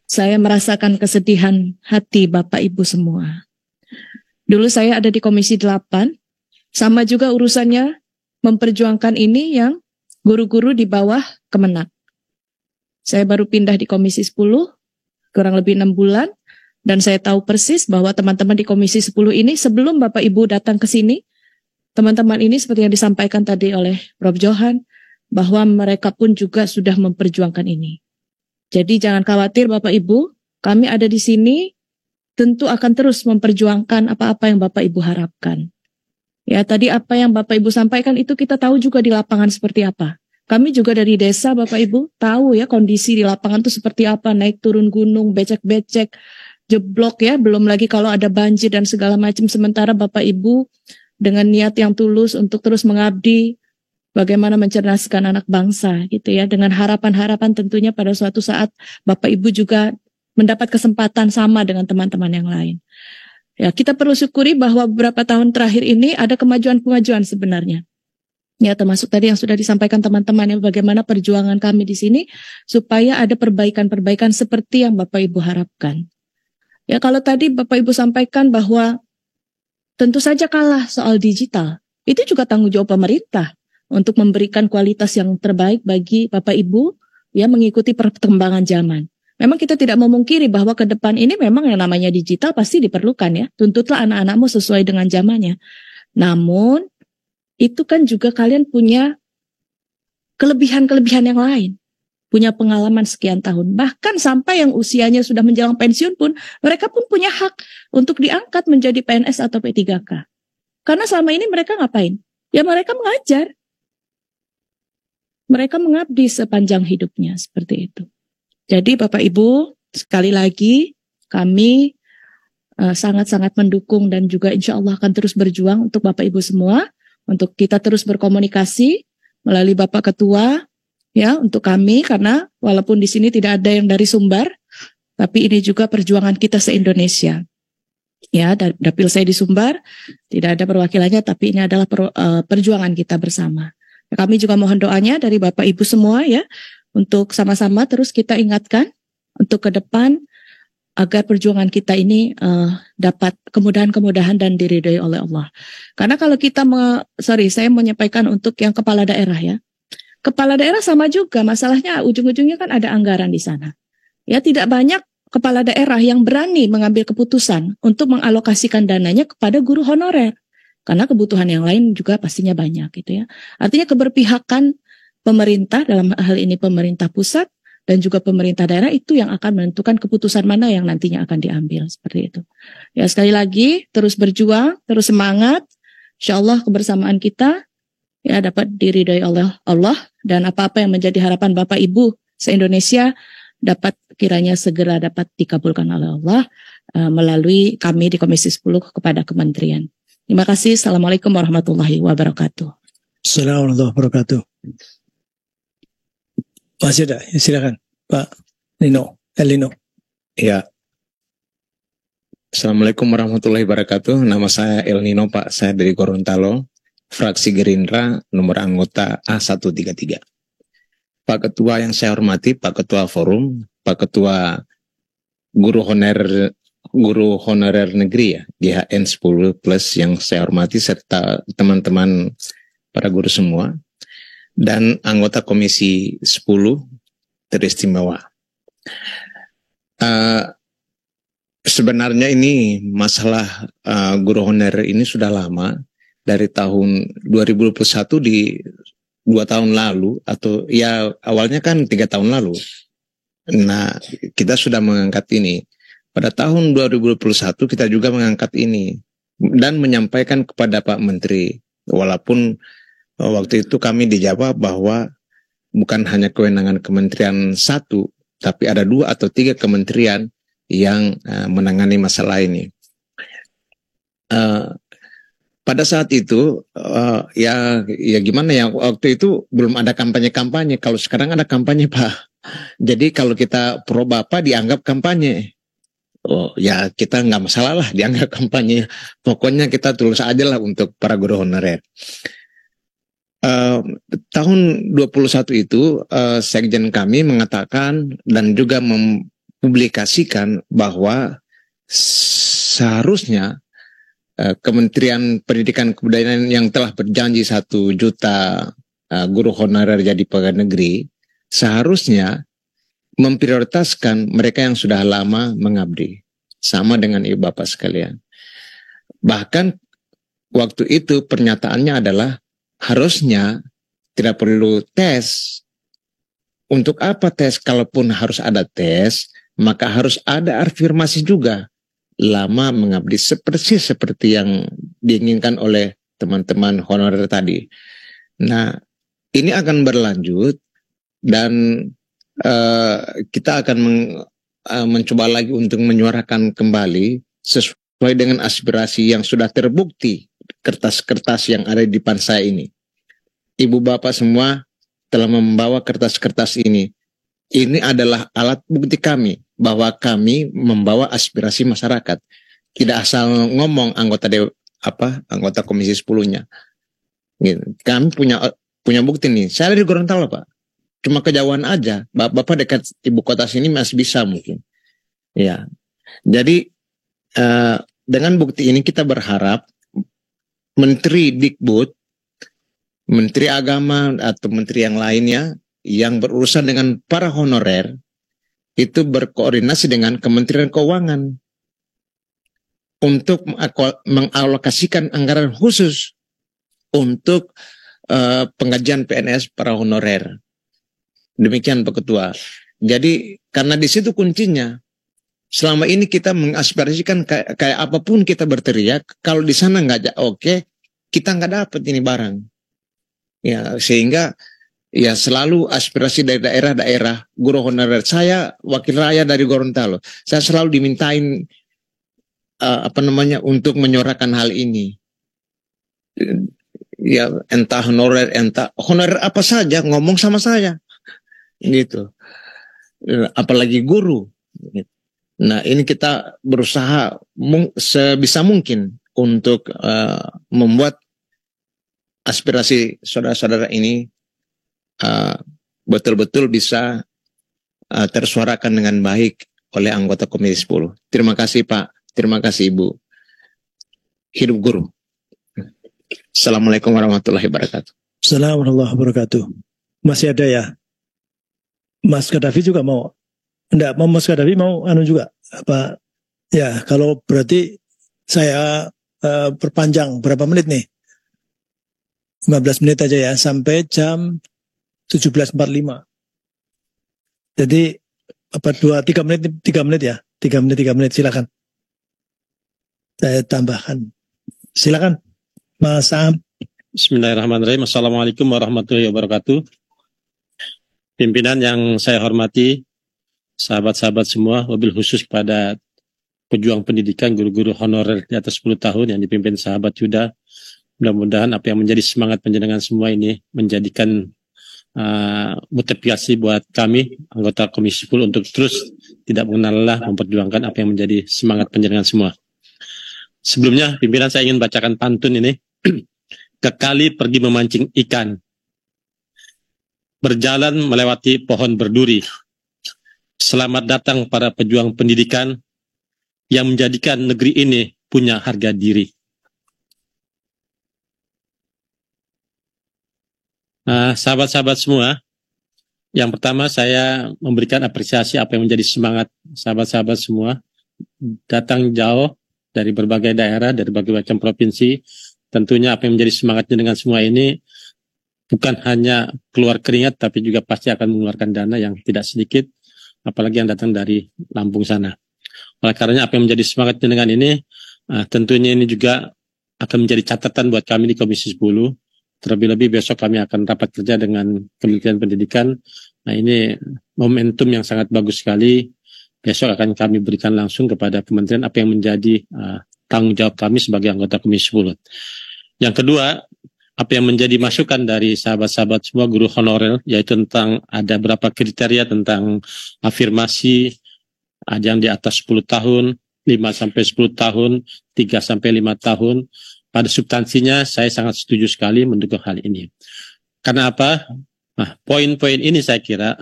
saya merasakan kesedihan hati Bapak Ibu semua. Dulu saya ada di Komisi 8, sama juga urusannya memperjuangkan ini yang guru-guru di bawah Kemenak. Saya baru pindah di Komisi 10, kurang lebih 6 bulan, dan saya tahu persis bahwa teman-teman di Komisi 10 ini sebelum Bapak Ibu datang ke sini, teman-teman ini seperti yang disampaikan tadi oleh Prof. Johan, bahwa mereka pun juga sudah memperjuangkan ini. Jadi jangan khawatir Bapak Ibu, kami ada di sini tentu akan terus memperjuangkan apa-apa yang Bapak Ibu harapkan. Ya, tadi apa yang Bapak Ibu sampaikan itu kita tahu juga di lapangan seperti apa. Kami juga dari desa Bapak Ibu tahu ya kondisi di lapangan itu seperti apa, naik turun gunung, becek-becek, jeblok ya, belum lagi kalau ada banjir dan segala macam. Sementara Bapak Ibu dengan niat yang tulus untuk terus mengabdi, bagaimana mencerdaskan anak bangsa gitu ya, dengan harapan-harapan tentunya pada suatu saat Bapak Ibu juga mendapat kesempatan sama dengan teman-teman yang lain. Ya, kita perlu syukuri bahwa beberapa tahun terakhir ini ada kemajuan-kemajuan sebenarnya. Ya, termasuk tadi yang sudah disampaikan teman-teman ya, bagaimana perjuangan kami di sini supaya ada perbaikan-perbaikan seperti yang Bapak Ibu harapkan. Ya, kalau tadi Bapak Ibu sampaikan bahwa tentu saja kalah soal digital, itu juga tanggung jawab pemerintah untuk memberikan kualitas yang terbaik bagi Bapak Ibu ya mengikuti perkembangan zaman. Memang kita tidak memungkiri bahwa ke depan ini memang yang namanya digital pasti diperlukan ya. Tuntutlah anak-anakmu sesuai dengan zamannya. Namun itu kan juga kalian punya kelebihan-kelebihan yang lain. Punya pengalaman sekian tahun. Bahkan sampai yang usianya sudah menjelang pensiun pun, mereka pun punya hak untuk diangkat menjadi PNS atau P3K. Karena selama ini mereka ngapain? Ya mereka mengajar. Mereka mengabdi sepanjang hidupnya, seperti itu. Jadi Bapak Ibu, sekali lagi kami sangat-sangat mendukung dan juga insya Allah akan terus berjuang untuk Bapak Ibu semua, untuk kita terus berkomunikasi melalui Bapak Ketua, ya untuk kami, karena walaupun di sini tidak ada yang dari Sumbar, tapi ini juga perjuangan kita se-Indonesia. Ya, dapil saya di Sumbar, tidak ada perwakilannya, tapi ini adalah perjuangan kita bersama. Kami juga mohon doanya dari Bapak Ibu semua ya, untuk sama-sama terus kita ingatkan untuk ke depan agar perjuangan kita ini dapat kemudahan-kemudahan dan diridhoi oleh Allah. Karena kalau kita saya menyampaikan untuk yang kepala daerah ya. Kepala daerah sama juga masalahnya ujung-ujungnya kan ada anggaran di sana. Ya tidak banyak kepala daerah yang berani mengambil keputusan untuk mengalokasikan dananya kepada guru honorer. Karena kebutuhan yang lain juga pastinya banyak gitu ya. Artinya keberpihakan pemerintah, dalam hal ini pemerintah pusat dan juga pemerintah daerah, itu yang akan menentukan keputusan mana yang nantinya akan diambil, seperti itu. Ya, sekali lagi terus berjuang, terus semangat. Insyaallah kebersamaan kita ya dapat diridhoi oleh Allah, dan apa-apa yang menjadi harapan Bapak Ibu se-Indonesia dapat kiranya segera dapat dikabulkan oleh Allah melalui kami di Komisi 10 kepada kementerian. Terima kasih. Assalamualaikum warahmatullahi wabarakatuh. Assalamualaikum warahmatullahi wabarakatuh. Masih ada, silakan Pak Nino, Elino. Ya. Assalamualaikum warahmatullahi wabarakatuh. Nama saya El Nino, Pak. Saya dari Gorontalo, fraksi Gerindra, nomor anggota A133. Pak Ketua yang saya hormati, Pak Ketua Forum, Pak Ketua Guru Honorer Negeri ya, GHN 10 plus yang saya hormati, serta teman-teman para guru semua, dan anggota Komisi 10 teristimewa. Sebenarnya ini masalah guru honorer ini sudah lama, dari tahun 2021 di 2 tahun lalu, atau ya awalnya kan 3 tahun lalu. Nah, kita sudah mengangkat ini. Pada tahun 2021 kita juga mengangkat ini dan menyampaikan kepada Pak Menteri. Walaupun waktu itu kami dijawab bahwa bukan hanya kewenangan kementerian satu, tapi ada 2 atau 3 kementerian yang menangani masalah ini. Pada saat itu ya gimana ya, waktu itu belum ada kampanye-kampanye. Kalau sekarang ada kampanye, Pak. Jadi kalau kita pro Bapak dianggap kampanye. Oh ya, kita nggak masalah lah dianggap kampanye. Pokoknya kita tulus aja lah untuk para guru honorer. Tahun 21 itu Sekjen kami mengatakan dan juga mempublikasikan bahwa seharusnya Kementerian Pendidikan Kebudayaan yang telah berjanji 1 juta guru honorer jadi pegawai negeri seharusnya memprioritaskan mereka yang sudah lama mengabdi, sama dengan ibu bapak sekalian. Bahkan waktu itu pernyataannya adalah harusnya tidak perlu tes. Untuk apa tes? Kalaupun harus ada tes, maka harus ada afirmasi juga. Lama mengabdi seperti yang diinginkan oleh teman-teman honorer tadi. Nah, ini akan berlanjut dan kita akan mencoba lagi untuk menyuarakan kembali sesuai dengan aspirasi yang sudah terbukti kertas-kertas yang ada di depan saya ini. Ibu bapak semua telah membawa kertas-kertas ini. Ini adalah alat bukti kami bahwa kami membawa aspirasi masyarakat. Tidak asal ngomong anggota Komisi 10-nya. Gitu. Kami punya bukti nih. Saya dari Gorontalo, Pak. Cuma kejauhan aja. Bapak dekat ibu kota sini masih bisa mungkin. Ya. Jadi dengan bukti ini kita berharap Menteri Dikbud, Menteri Agama atau menteri yang lainnya yang berurusan dengan para honorer itu berkoordinasi dengan Kementerian Keuangan untuk mengalokasikan anggaran khusus untuk penggajian PNS para honorer. Demikian Pak Ketua. Jadi karena di situ kuncinya. Selama ini kita mengaspirasikan kayak apapun kita berteriak, kalau di sana nggak oke, kita nggak dapat ini barang. Ya, sehingga ya selalu aspirasi dari daerah-daerah guru honorer. Saya wakil rakyat dari Gorontalo. Saya selalu dimintain untuk menyuarakan hal ini. Ya entah honorer apa saja ngomong sama saya. Gitu. Apalagi guru. Nah, ini kita berusaha sebisa mungkin untuk membuat aspirasi saudara-saudara ini betul-betul bisa tersuarakan dengan baik oleh anggota Komisi 10. Terima kasih Pak, terima kasih Ibu. Hidup guru. Assalamualaikum warahmatullahi wabarakatuh. Assalamualaikum warahmatullahi wabarakatuh. Masih ada ya? Mas Gaddafi juga mau Enggak, mau Mas Kadafi mau juga apa? Ya, kalau berarti saya perpanjang berapa menit nih? 15 menit aja ya, sampai jam 17.45. Jadi apa 3 menit ya? 3 menit silakan. Saya tambahkan. Silakan Mas Am. Bismillahirrahmanirrahim. Assalamualaikum warahmatullahi wabarakatuh. Pimpinan yang saya hormati, sahabat-sahabat semua, wabil khusus kepada pejuang pendidikan guru-guru honorer di atas 10 tahun yang dipimpin sahabat Yuda. Mudah-mudahan apa yang menjadi semangat penjenengan semua ini menjadikan motivasi buat kami, anggota Komisi 10 untuk terus tidak mengenal lelah memperjuangkan apa yang menjadi semangat penjenengan semua. Sebelumnya, pimpinan saya ingin bacakan pantun ini. Ke kali pergi memancing ikan. Berjalan melewati pohon berduri. Selamat datang para pejuang pendidikan yang menjadikan negeri ini punya harga diri. Sahabat-sahabat semua, yang pertama saya memberikan apresiasi apa yang menjadi semangat sahabat-sahabat semua. Datang jauh dari berbagai daerah, dari berbagai macam provinsi. Tentunya apa yang menjadi semangatnya dengan semua ini bukan hanya keluar keringat, tapi juga pasti akan mengeluarkan dana yang tidak sedikit, apalagi yang datang dari Lampung sana. Oleh karenanya apa yang menjadi semangatnya dengan ini, tentunya ini juga akan menjadi catatan buat kami di Komisi 10. Terlebih-lebih besok kami akan rapat kerja dengan Kementerian Pendidikan. Nah ini momentum yang sangat bagus sekali. Besok akan kami berikan langsung kepada Kementerian apa yang menjadi tanggung jawab kami sebagai anggota Komisi 10. Yang kedua, apa yang menjadi masukan dari sahabat-sahabat semua guru honorer, yaitu tentang ada berapa kriteria tentang afirmasi, ada yang di atas 10 tahun, 5-10 tahun, 3-5 tahun. Pada substansinya saya sangat setuju sekali mendukung hal ini. Karena apa? Nah, poin-poin ini saya kira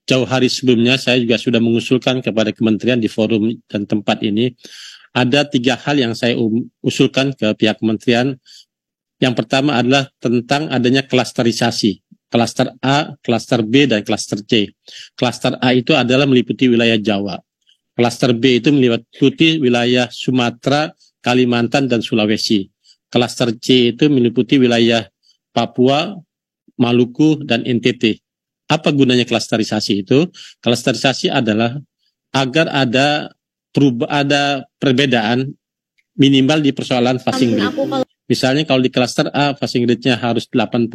jauh hari sebelumnya saya juga sudah mengusulkan kepada kementerian di forum dan tempat ini. Ada 3 hal yang saya usulkan ke pihak kementerian. Yang pertama adalah tentang adanya klasterisasi. Klaster A, klaster B, dan klaster C. Klaster A itu adalah meliputi wilayah Jawa. Klaster B itu meliputi wilayah Sumatera, Kalimantan, dan Sulawesi. Klaster C itu meliputi wilayah Papua, Maluku, dan NTT. Apa gunanya klasterisasi itu? Klasterisasi adalah agar ada perbedaan minimal di persoalan passing grade. Misalnya kalau di klaster A passing grade-nya harus 80,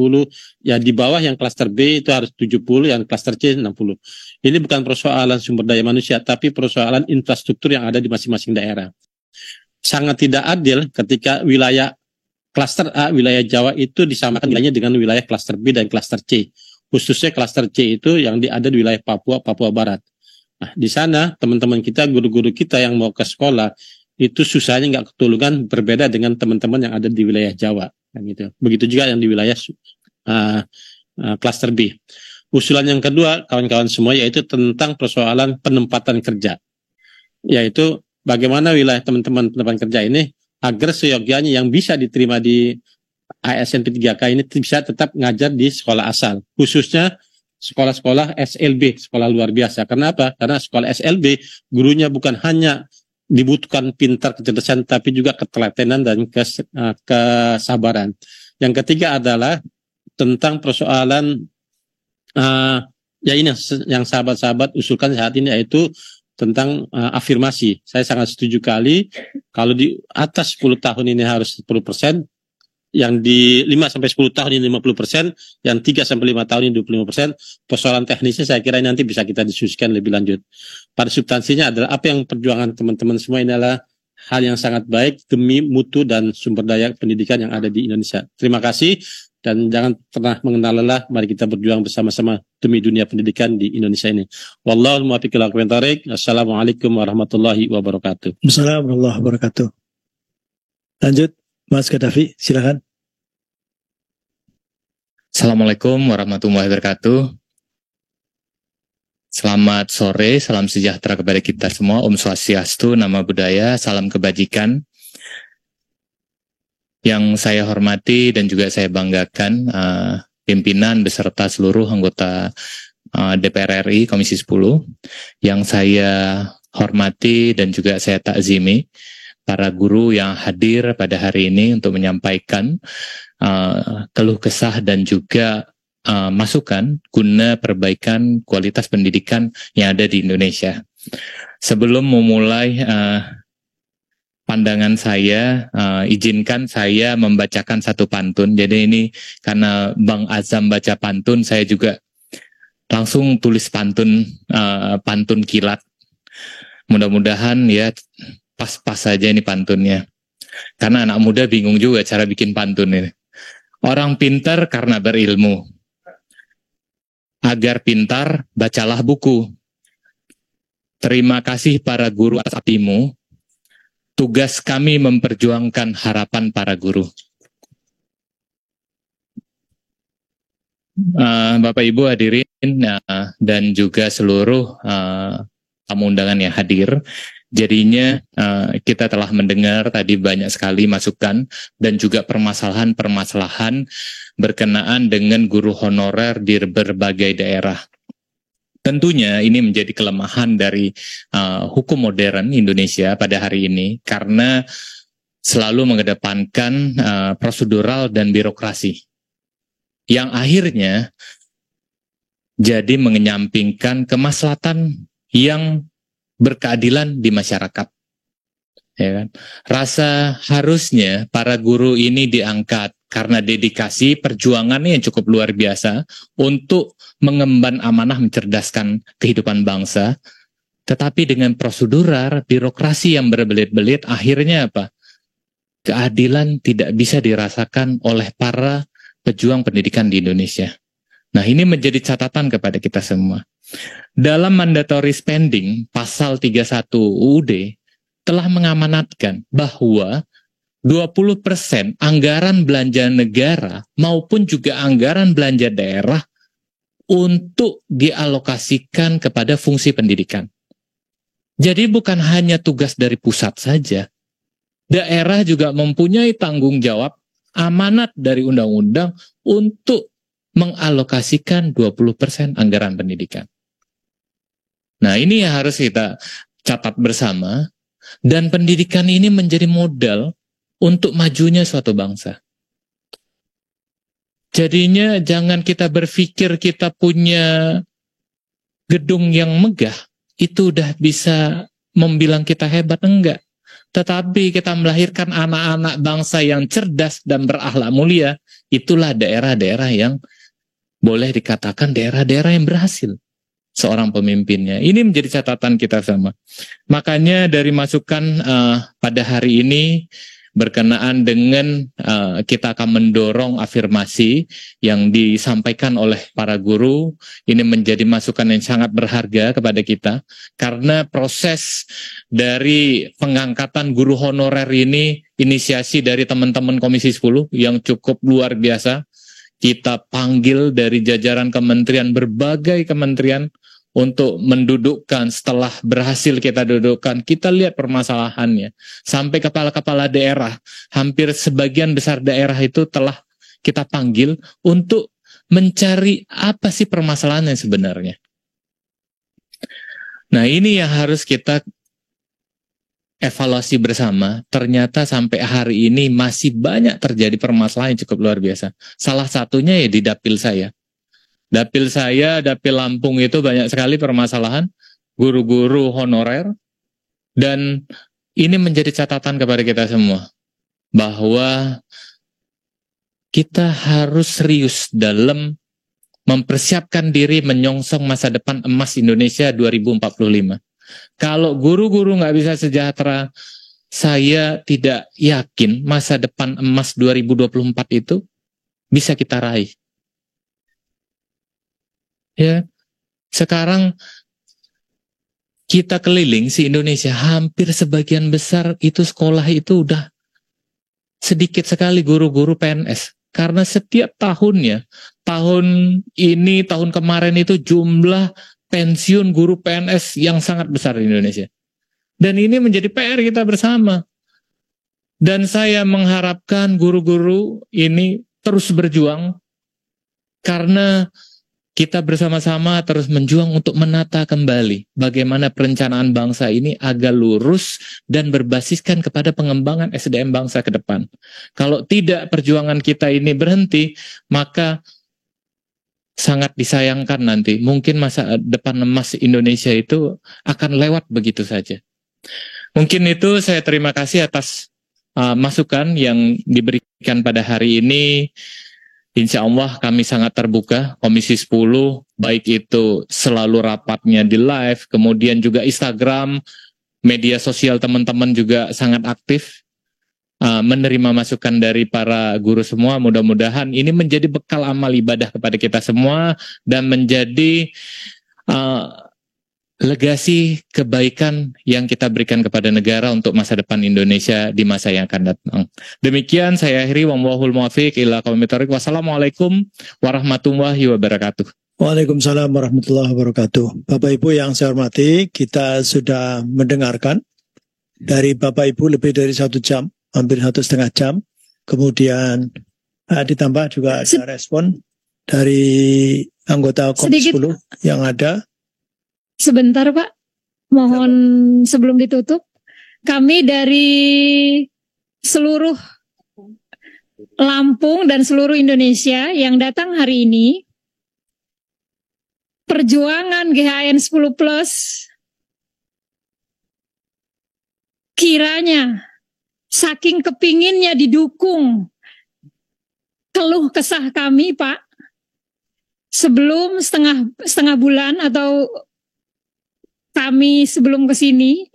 ya di bawah yang klaster B itu harus 70, yang klaster C 60. Ini bukan persoalan sumber daya manusia, tapi persoalan infrastruktur yang ada di masing-masing daerah. Sangat tidak adil ketika wilayah klaster A, wilayah Jawa itu disamakan nilainya dengan wilayah klaster B dan klaster C. Khususnya klaster C itu yang ada di wilayah Papua, Papua Barat. Nah, di sana teman-teman kita, guru-guru kita yang mau ke sekolah, itu susahnya nggak ketulungan, berbeda dengan teman-teman yang ada di wilayah Jawa. Gitu. Begitu juga yang di wilayah klaster B. Usulan yang kedua, kawan-kawan semua, yaitu tentang persoalan penempatan kerja. Yaitu bagaimana wilayah teman-teman penempatan kerja ini agar seyogyanya yang bisa diterima di ASN P3K ini bisa tetap ngajar di sekolah asal. Khususnya sekolah-sekolah SLB, sekolah luar biasa. Karena apa? Karena sekolah SLB, gurunya bukan hanya dibutuhkan pintar, kecerdasan, tapi juga ketelatenan dan kesabaran. Yang ketiga adalah tentang persoalan, ya ini yang sahabat-sahabat usulkan saat ini, yaitu tentang afirmasi. Saya sangat setuju kali kalau di atas 10 tahun ini harus 10%, yang di 5-10 tahun ini 50%, yang 3-5 tahun ini 25%. Persoalan teknisnya saya kira nanti bisa kita diskusikan lebih lanjut. Pada substansinya adalah apa yang perjuangan teman-teman semua ini adalah hal yang sangat baik demi mutu dan sumber daya pendidikan yang ada di Indonesia. Terima kasih. Dan jangan pernah mengenal lelah, mari kita berjuang bersama-sama demi dunia pendidikan di Indonesia ini. Wallahul muwaffiq ila aqwamit thoriq. Assalamualaikum warahmatullahi wabarakatuh. Assalamualaikum warahmatullahi wabarakatuh. Lanjut, Mas Kadafi, silakan. Assalamualaikum warahmatullahi wabarakatuh. Selamat sore, salam sejahtera kepada kita semua. Om Swastiastu, Nama Budaya, salam kebajikan. Yang saya hormati dan juga saya banggakan pimpinan beserta seluruh anggota DPR RI Komisi 10 yang saya hormati dan juga saya takzimi para guru yang hadir pada hari ini untuk menyampaikan keluh kesah dan juga masukan guna perbaikan kualitas pendidikan yang ada di Indonesia. Sebelum memulai pandangan saya, izinkan saya membacakan satu pantun. Jadi ini karena Bang Azam baca pantun, saya juga langsung tulis pantun kilat. Mudah-mudahan ya pas-pas saja ini pantunnya. Karena anak muda bingung juga cara bikin pantun ini. Orang pintar karena berilmu. Agar pintar, bacalah buku. Terima kasih para guru atas abdimu. Tugas kami memperjuangkan harapan para guru. Bapak Ibu hadirin dan juga seluruh tamu undangan yang hadir. Jadinya kita telah mendengar tadi banyak sekali masukan dan juga permasalahan-permasalahan berkenaan dengan guru honorer di berbagai daerah. Tentunya ini menjadi kelemahan dari hukum modern Indonesia pada hari ini karena selalu mengedepankan prosedural dan birokrasi yang akhirnya jadi mengenyampingkan kemaslahatan yang berkeadilan di masyarakat. Ya kan? Rasa harusnya para guru ini diangkat karena dedikasi perjuangannya yang cukup luar biasa untuk mengemban amanah mencerdaskan kehidupan bangsa. Tetapi dengan prosedural, birokrasi yang berbelit-belit, akhirnya apa? Keadilan tidak bisa dirasakan oleh para pejuang pendidikan di Indonesia. Nah, ini menjadi catatan kepada kita semua. Dalam mandatory spending, pasal 31 UUD telah mengamanatkan bahwa 20% anggaran belanja negara maupun juga anggaran belanja daerah untuk dialokasikan kepada fungsi pendidikan. Jadi bukan hanya tugas dari pusat saja. Daerah juga mempunyai tanggung jawab amanat dari undang-undang untuk mengalokasikan 20% anggaran pendidikan. Nah, ini yang harus kita catat bersama, dan pendidikan ini menjadi modal untuk majunya suatu bangsa. Jadinya jangan kita berpikir kita punya gedung yang megah, itu udah bisa membilang kita hebat, enggak. Tetapi kita melahirkan anak-anak bangsa yang cerdas dan berakhlak mulia, itulah daerah-daerah yang boleh dikatakan daerah-daerah yang berhasil seorang pemimpinnya. Ini menjadi catatan kita sama. Makanya dari masukan pada hari ini berkenaan dengan kita akan mendorong afirmasi yang disampaikan oleh para guru. Ini menjadi masukan yang sangat berharga kepada kita karena proses dari pengangkatan guru honorer ini inisiasi dari teman-teman Komisi 10 yang cukup luar biasa. Kita panggil dari jajaran kementerian, berbagai kementerian untuk mendudukkan. Setelah berhasil kita dudukkan, kita lihat permasalahannya. Sampai kepala-kepala daerah, hampir sebagian besar daerah itu telah kita panggil untuk mencari apa sih permasalahannya sebenarnya. Nah, ini yang harus kita evaluasi bersama. Ternyata sampai hari ini masih banyak terjadi permasalahan yang cukup luar biasa. Salah satunya ya di dapil saya. Dapil saya, Dapil Lampung itu banyak sekali permasalahan guru-guru honorer, dan ini menjadi catatan kepada kita semua bahwa kita harus serius dalam mempersiapkan diri menyongsong masa depan emas Indonesia 2045. Kalau guru-guru nggak bisa sejahtera, saya tidak yakin masa depan emas 2024 itu bisa kita raih. Ya, sekarang kita keliling si Indonesia, hampir sebagian besar itu sekolah itu udah sedikit sekali guru-guru PNS. Karena setiap tahunnya, tahun ini, tahun kemarin itu jumlah pensiun guru PNS yang sangat besar di Indonesia. Dan ini menjadi PR kita bersama. Dan saya mengharapkan guru-guru ini terus berjuang, karena kita bersama-sama terus menjuang untuk menata kembali bagaimana perencanaan bangsa ini agar lurus dan berbasiskan kepada pengembangan SDM bangsa ke depan. Kalau tidak perjuangan kita ini berhenti, maka sangat disayangkan nanti. Mungkin masa depan emas Indonesia itu akan lewat begitu saja. Mungkin itu, saya terima kasih atas masukan yang diberikan pada hari ini. Insya Allah kami sangat terbuka, Komisi 10, baik itu selalu rapatnya di live, kemudian juga Instagram, media sosial teman-teman juga sangat aktif, menerima masukan dari para guru semua. Mudah-mudahan ini menjadi bekal amal ibadah kepada kita semua, dan menjadi legasi kebaikan yang kita berikan kepada negara untuk masa depan Indonesia di masa yang akan datang. Demikian saya akhiri, wallahul muwaffiq ila aqwamit thoriq. Wassalamualaikum warahmatullahi wabarakatuh. Waalaikumsalam warahmatullahi wabarakatuh. Bapak Ibu yang saya hormati, kita sudah mendengarkan dari Bapak Ibu lebih dari 1 jam, hampir 1,5 jam. Kemudian ditambah juga ada respon dari anggota Komisi 10 yang ada. Sebentar Pak, mohon sebelum ditutup, kami dari seluruh Lampung dan seluruh Indonesia yang datang hari ini, perjuangan GHN 10 Plus kiranya saking kepinginnya didukung keluh kesah kami Pak, sebelum setengah bulan atau kami sebelum ke sini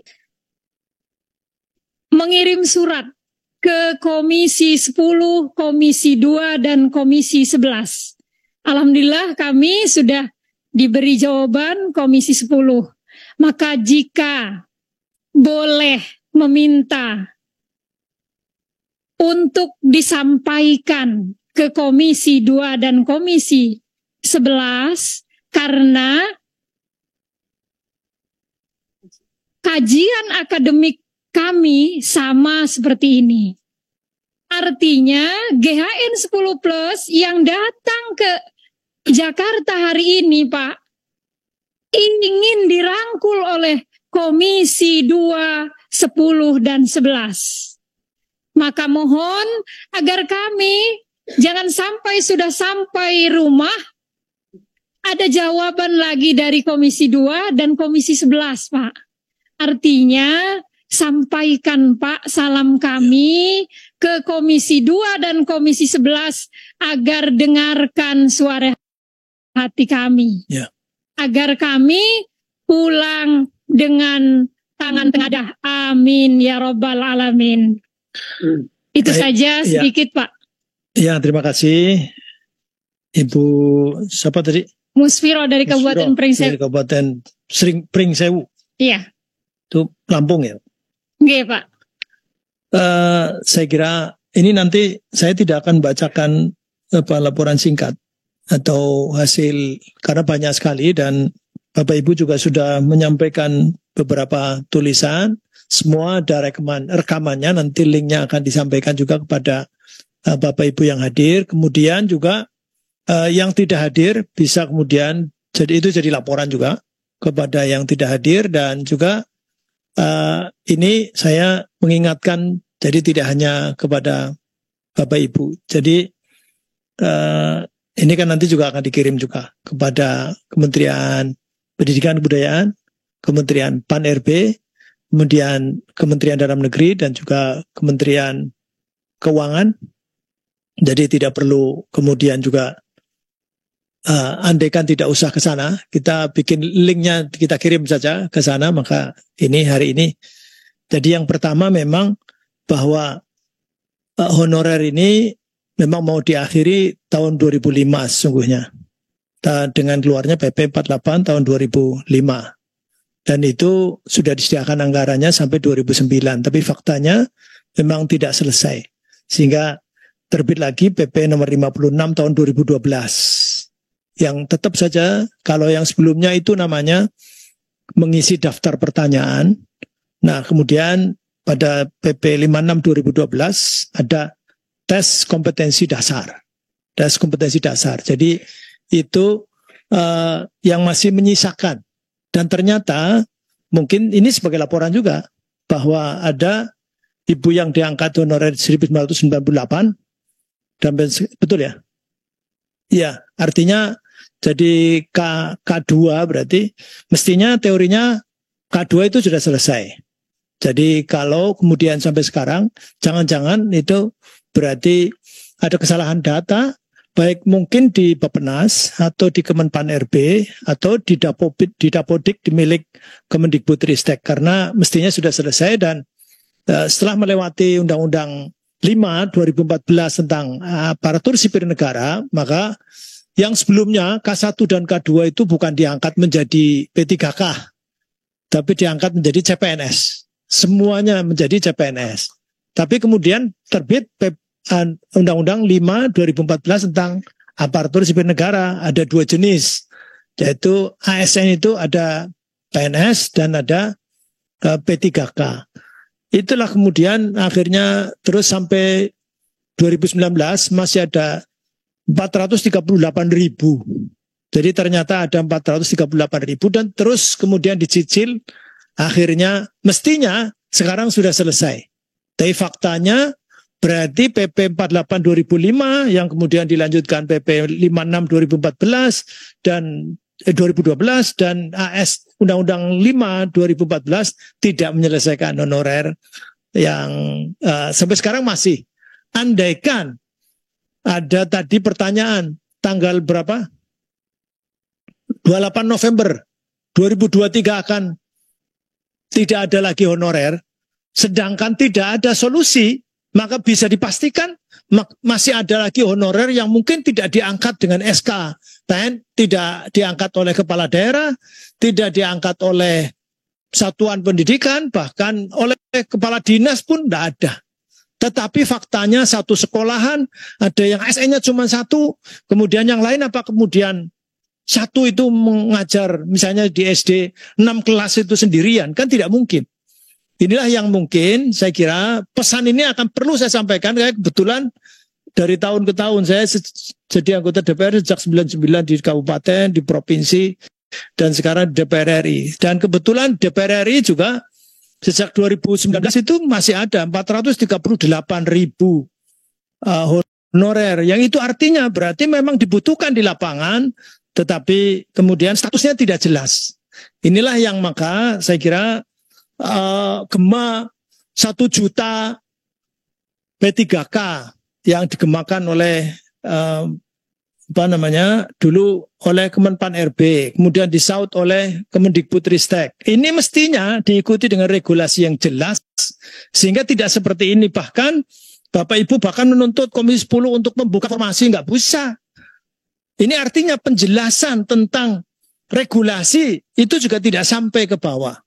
mengirim surat ke Komisi 10, Komisi 2, dan Komisi 11. Alhamdulillah kami sudah diberi jawaban Komisi 10. Maka jika boleh meminta untuk disampaikan ke Komisi 2 dan Komisi 11, karena kajian akademik kami sama seperti ini. Artinya GHN 10 Plus yang datang ke Jakarta hari ini Pak, ingin dirangkul oleh Komisi 2, 10, dan 11. Maka mohon agar kami jangan sampai sudah sampai rumah ada jawaban lagi dari Komisi 2 dan Komisi 11 Pak. Artinya sampaikan Pak salam kami ke Komisi 2 dan Komisi 11 agar dengarkan suara hati kami. Ya. Agar kami pulang dengan tangan tengadah. Amin ya Rabbal Alamin. Itu saja sedikit Pak. Ya, terima kasih Ibu siapa tadi? Musfiro dari Kabupaten Pringsewu. Dari Kabupaten Pringsewu. Iya. Itu Lampung ya? Nggih Pak. Saya kira ini nanti saya tidak akan bacakan laporan singkat atau hasil, karena banyak sekali dan Bapak Ibu juga sudah menyampaikan beberapa tulisan. Semua ada rekamannya, nanti linknya akan disampaikan juga kepada Bapak Ibu yang hadir. Kemudian juga yang tidak hadir bisa kemudian jadi laporan juga kepada yang tidak hadir. Dan juga ini saya mengingatkan, jadi tidak hanya kepada Bapak Ibu. Jadi ini kan nanti juga akan dikirim juga kepada Kementerian Pendidikan dan Kebudayaan, Kementerian Pan-RB, kemudian Kementerian Dalam Negeri, dan juga Kementerian Keuangan. Jadi tidak perlu kemudian juga andaikan tidak usah ke sana, kita bikin linknya, kita kirim saja ke sana. Maka ini hari ini. Jadi yang pertama memang bahwa honorer ini memang mau diakhiri tahun 2005 sesungguhnya. Dengan keluarnya PP 48 tahun 2005. Dan itu sudah disediakan anggarannya sampai 2009. Tapi faktanya memang tidak selesai. Sehingga terbit lagi PP nomor 56 tahun 2012. Yang tetap saja kalau yang sebelumnya itu namanya mengisi daftar pertanyaan. Nah kemudian pada PP 56 2012 ada tes kompetensi dasar. Tes kompetensi dasar. Jadi itu yang masih menyisakan. Dan ternyata mungkin ini sebagai laporan juga bahwa ada ibu yang diangkat honorer 1998 dan betul ya? Iya, artinya jadi K2 berarti mestinya teorinya K2 itu sudah selesai. Jadi kalau kemudian sampai sekarang jangan-jangan itu berarti ada kesalahan data baik mungkin di Bappenas atau di Kemenpan RB atau di Dapodik di milik Kemendikbudristek karena mestinya sudah selesai dan setelah melewati Undang-Undang 5 2014 tentang aparatur sipil negara, maka yang sebelumnya K1 dan K2 itu bukan diangkat menjadi P3K, tapi diangkat menjadi CPNS. Semuanya menjadi CPNS. Tapi kemudian terbit Undang-Undang 5 2014 tentang aparatur sipil negara, ada 2 jenis, yaitu ASN itu ada PNS dan ada P3K. Itulah kemudian akhirnya terus sampai 2019 masih ada 438.000. Jadi ternyata ada 438.000 dan terus kemudian dicicil akhirnya mestinya sekarang sudah selesai. Tapi faktanya berarti PP 48 2005 yang kemudian dilanjutkan PP 56 2014 dan 2012 dan AS Undang-Undang 5 2014 tidak menyelesaikan honorer yang sampai sekarang masih. Andaikan ada tadi pertanyaan tanggal berapa? 28 November 2023 akan tidak ada lagi honorer, sedangkan tidak ada solusi, maka bisa dipastikan masih ada lagi honorer yang mungkin tidak diangkat dengan SK tidak diangkat oleh kepala daerah, tidak diangkat oleh satuan pendidikan, bahkan oleh kepala dinas pun tidak ada. Tetapi faktanya satu sekolahan, ada yang SN-nya cuma 1, kemudian yang lain apa kemudian 1 itu mengajar misalnya di SD 6 kelas itu sendirian, kan tidak mungkin. Inilah yang mungkin saya kira pesan ini akan perlu saya sampaikan, kayak kebetulan dari tahun ke tahun saya jadi anggota DPR sejak 99 di kabupaten, di provinsi, dan sekarang di DPR RI. Dan kebetulan DPR RI juga sejak 2019 itu masih ada 438.000 honorer. Yang itu artinya berarti memang dibutuhkan di lapangan, tetapi kemudian statusnya tidak jelas. Inilah yang maka saya kira gema 1 juta P3K yang digemakan oleh dulu oleh Kemenpan RB, kemudian disaut oleh Kemendikbudristek. Ini mestinya diikuti dengan regulasi yang jelas sehingga tidak seperti ini. Bahkan Bapak Ibu bahkan menuntut Komisi 10 untuk membuka formasi, nggak bisa. Ini artinya penjelasan tentang regulasi itu juga tidak sampai ke bawah.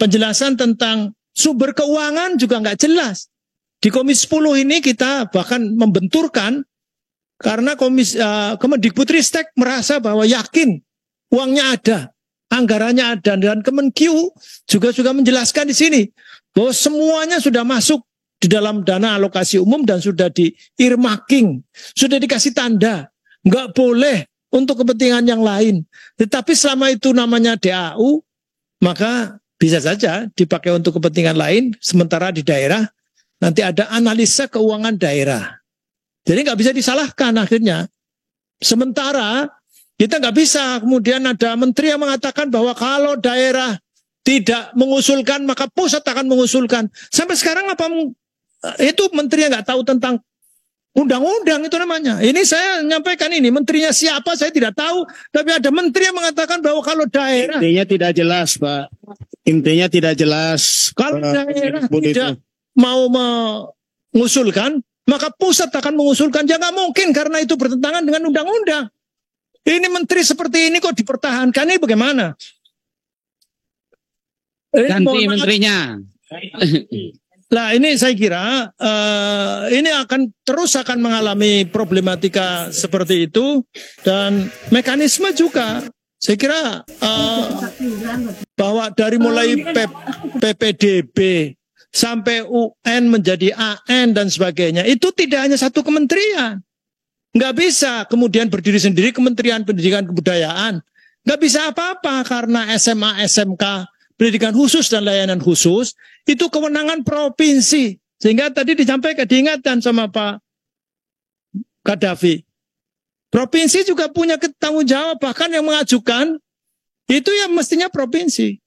Penjelasan tentang sumber keuangan juga nggak jelas. Di Komisi 10 ini kita bahkan membenturkan karena Kemendikbudristek merasa bahwa yakin uangnya ada, anggarannya ada, dan Kemenkyu juga menjelaskan di sini bahwa semuanya sudah masuk di dalam dana alokasi umum dan sudah di earmarking, sudah dikasih tanda, nggak boleh untuk kepentingan yang lain. Tetapi selama itu namanya DAU, maka bisa saja dipakai untuk kepentingan lain, sementara di daerah nanti ada analisa keuangan daerah. Jadi nggak bisa disalahkan akhirnya. Sementara kita nggak bisa kemudian ada menteri yang mengatakan bahwa kalau daerah tidak mengusulkan maka pusat akan mengusulkan. Sampai sekarang apa itu menteri yang nggak tahu tentang undang-undang itu namanya. Ini saya menyampaikan ini menterinya siapa saya tidak tahu, tapi ada menteri yang mengatakan bahwa kalau daerah intinya tidak jelas, Pak. Intinya tidak jelas. Kalau daerah tidak mau mengusulkan, maka pusat akan mengusulkan. Ya nggak mungkin karena itu bertentangan dengan undang-undang. Ini menteri seperti ini kok dipertahankan, ini bagaimana? Ganti menterinya. Nah ini saya kira ini terus akan mengalami problematika seperti itu. Dan mekanisme juga saya kira bahwa dari mulai PPDB sampai UN menjadi AN dan sebagainya, itu tidak hanya satu kementerian. Nggak bisa kemudian berdiri sendiri Kementerian Pendidikan Kebudayaan. Nggak bisa apa-apa karena SMA, SMK, pendidikan khusus dan layanan khusus itu kewenangan provinsi. Sehingga tadi disampaikan, diingatkan sama Pak Kadafi. Provinsi juga punya tanggung jawab, bahkan yang mengajukan itu yang mestinya provinsi.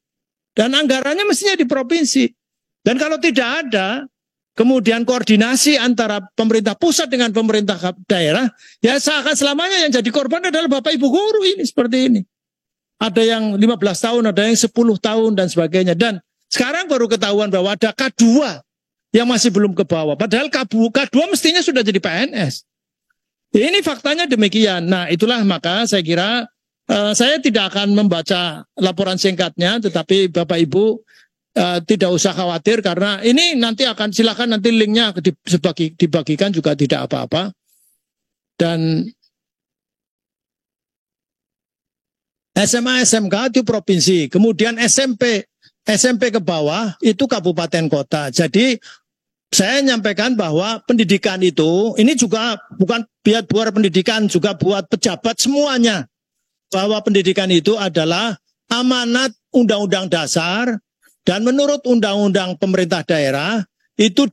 Dan anggarannya mestinya di provinsi. Dan kalau tidak ada, kemudian koordinasi antara pemerintah pusat dengan pemerintah daerah, ya seakan selamanya yang jadi korban adalah Bapak Ibu guru ini, seperti ini. Ada yang 15 tahun, ada yang 10 tahun, dan sebagainya. Dan sekarang baru ketahuan bahwa ada K2 yang masih belum ke bawah. Padahal K2 mestinya sudah jadi PNS. Ini faktanya demikian. Nah itulah maka saya kira saya tidak akan membaca laporan singkatnya, tetapi Bapak Ibu tidak usah khawatir karena ini nanti akan silakan nanti linknya dibagikan juga tidak apa-apa. Dan SMA SMK itu provinsi, kemudian SMP ke bawah itu kabupaten kota. Jadi saya menyampaikan bahwa pendidikan itu ini juga bukan buat pendidikan, juga buat pejabat semuanya. Bahwa pendidikan itu adalah amanat Undang-Undang Dasar. Dan menurut undang-undang pemerintah daerah, itu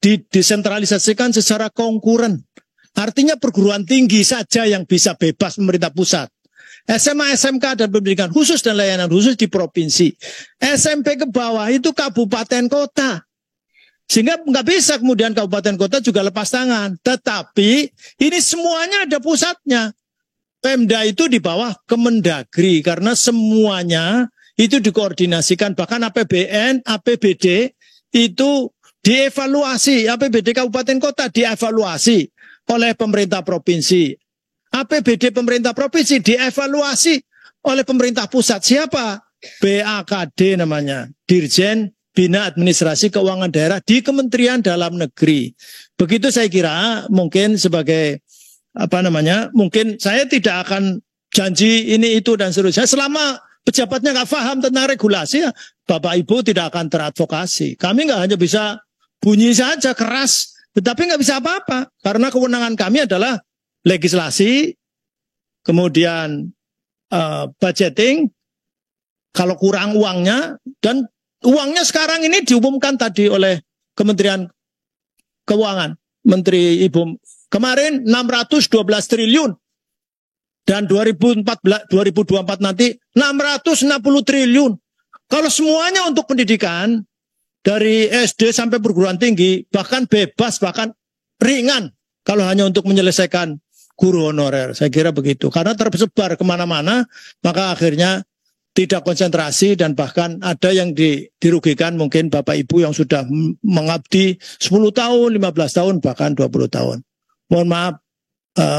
didesentralisasikan secara konkuren. Artinya perguruan tinggi saja yang bisa bebas pemerintah pusat. SMA, SMK, dan pendidikan khusus dan layanan khusus di provinsi. SMP ke bawah itu kabupaten kota. Sehingga nggak bisa kemudian kabupaten kota juga lepas tangan. Tetapi ini semuanya ada pusatnya. Pemda itu di bawah Kemendagri. Karena semuanya itu dikoordinasikan, bahkan APBN, APBD itu dievaluasi, APBD kabupaten kota dievaluasi oleh pemerintah provinsi. APBD pemerintah provinsi dievaluasi oleh pemerintah pusat. Siapa? BAKD namanya, Dirjen Bina Administrasi Keuangan Daerah di Kementerian Dalam Negeri. Begitu saya kira mungkin sebagai mungkin saya tidak akan janji ini itu dan seterusnya selama pejabatnya nggak paham tentang regulasi, ya Bapak Ibu tidak akan teradvokasi. Kami nggak hanya bisa bunyi saja keras, tetapi nggak bisa apa-apa. Karena kewenangan kami adalah legislasi, kemudian budgeting, kalau kurang uangnya, dan uangnya sekarang ini diumumkan tadi oleh Kementerian Keuangan. Menteri Ibu kemarin 612 triliun. Dan 2024 nanti 660 triliun. Kalau semuanya untuk pendidikan, dari SD sampai perguruan tinggi, bahkan bebas, bahkan ringan, kalau hanya untuk menyelesaikan guru honorer. Saya kira begitu. Karena tersebar kemana-mana, maka akhirnya tidak konsentrasi, dan bahkan ada yang dirugikan mungkin Bapak Ibu yang sudah mengabdi 10 tahun, 15 tahun, bahkan 20 tahun. Mohon maaf,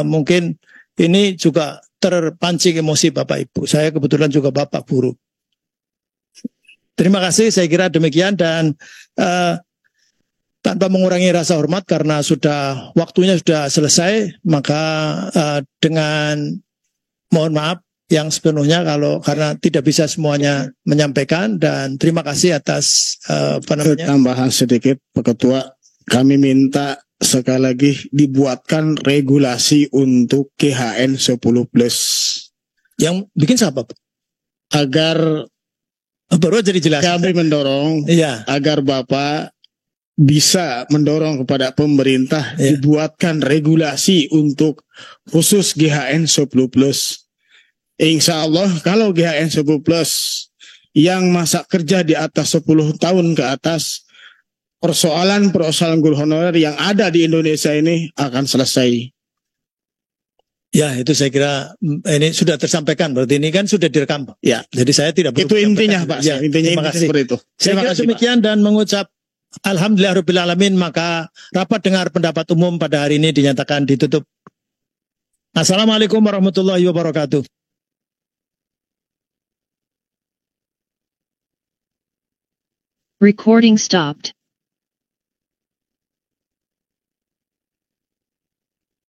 mungkin ini juga terpancing emosi Bapak Ibu. Saya kebetulan juga Bapak guru. Terima kasih, saya kira demikian, dan tanpa mengurangi rasa hormat karena waktunya sudah selesai, maka dengan mohon maaf yang sepenuhnya karena tidak bisa semuanya menyampaikan, dan terima kasih atas tambahan sedikit Pak Ketua, kami minta sekali lagi dibuatkan regulasi untuk GHN 10+. Yang bikin siapa? Agar baru jadi jelas. Kami mendorong agar Bapak bisa mendorong kepada pemerintah dibuatkan regulasi untuk khusus GHN 10+. Insya Allah kalau GHN 10+ yang masa kerja di atas 10 tahun ke atas, persoalan guru honorer yang ada di Indonesia ini akan selesai. Ya, itu saya kira ini sudah tersampaikan, berarti ini kan sudah direkam. Ya, jadi saya tidak perlu. Itu intinya Pak, ya, intinya seperti itu. Saya kira demikian, dan mengucap alhamdulillahirabbil alamin, maka rapat dengar pendapat umum pada hari ini dinyatakan ditutup. Assalamualaikum warahmatullahi wabarakatuh. Recording stopped.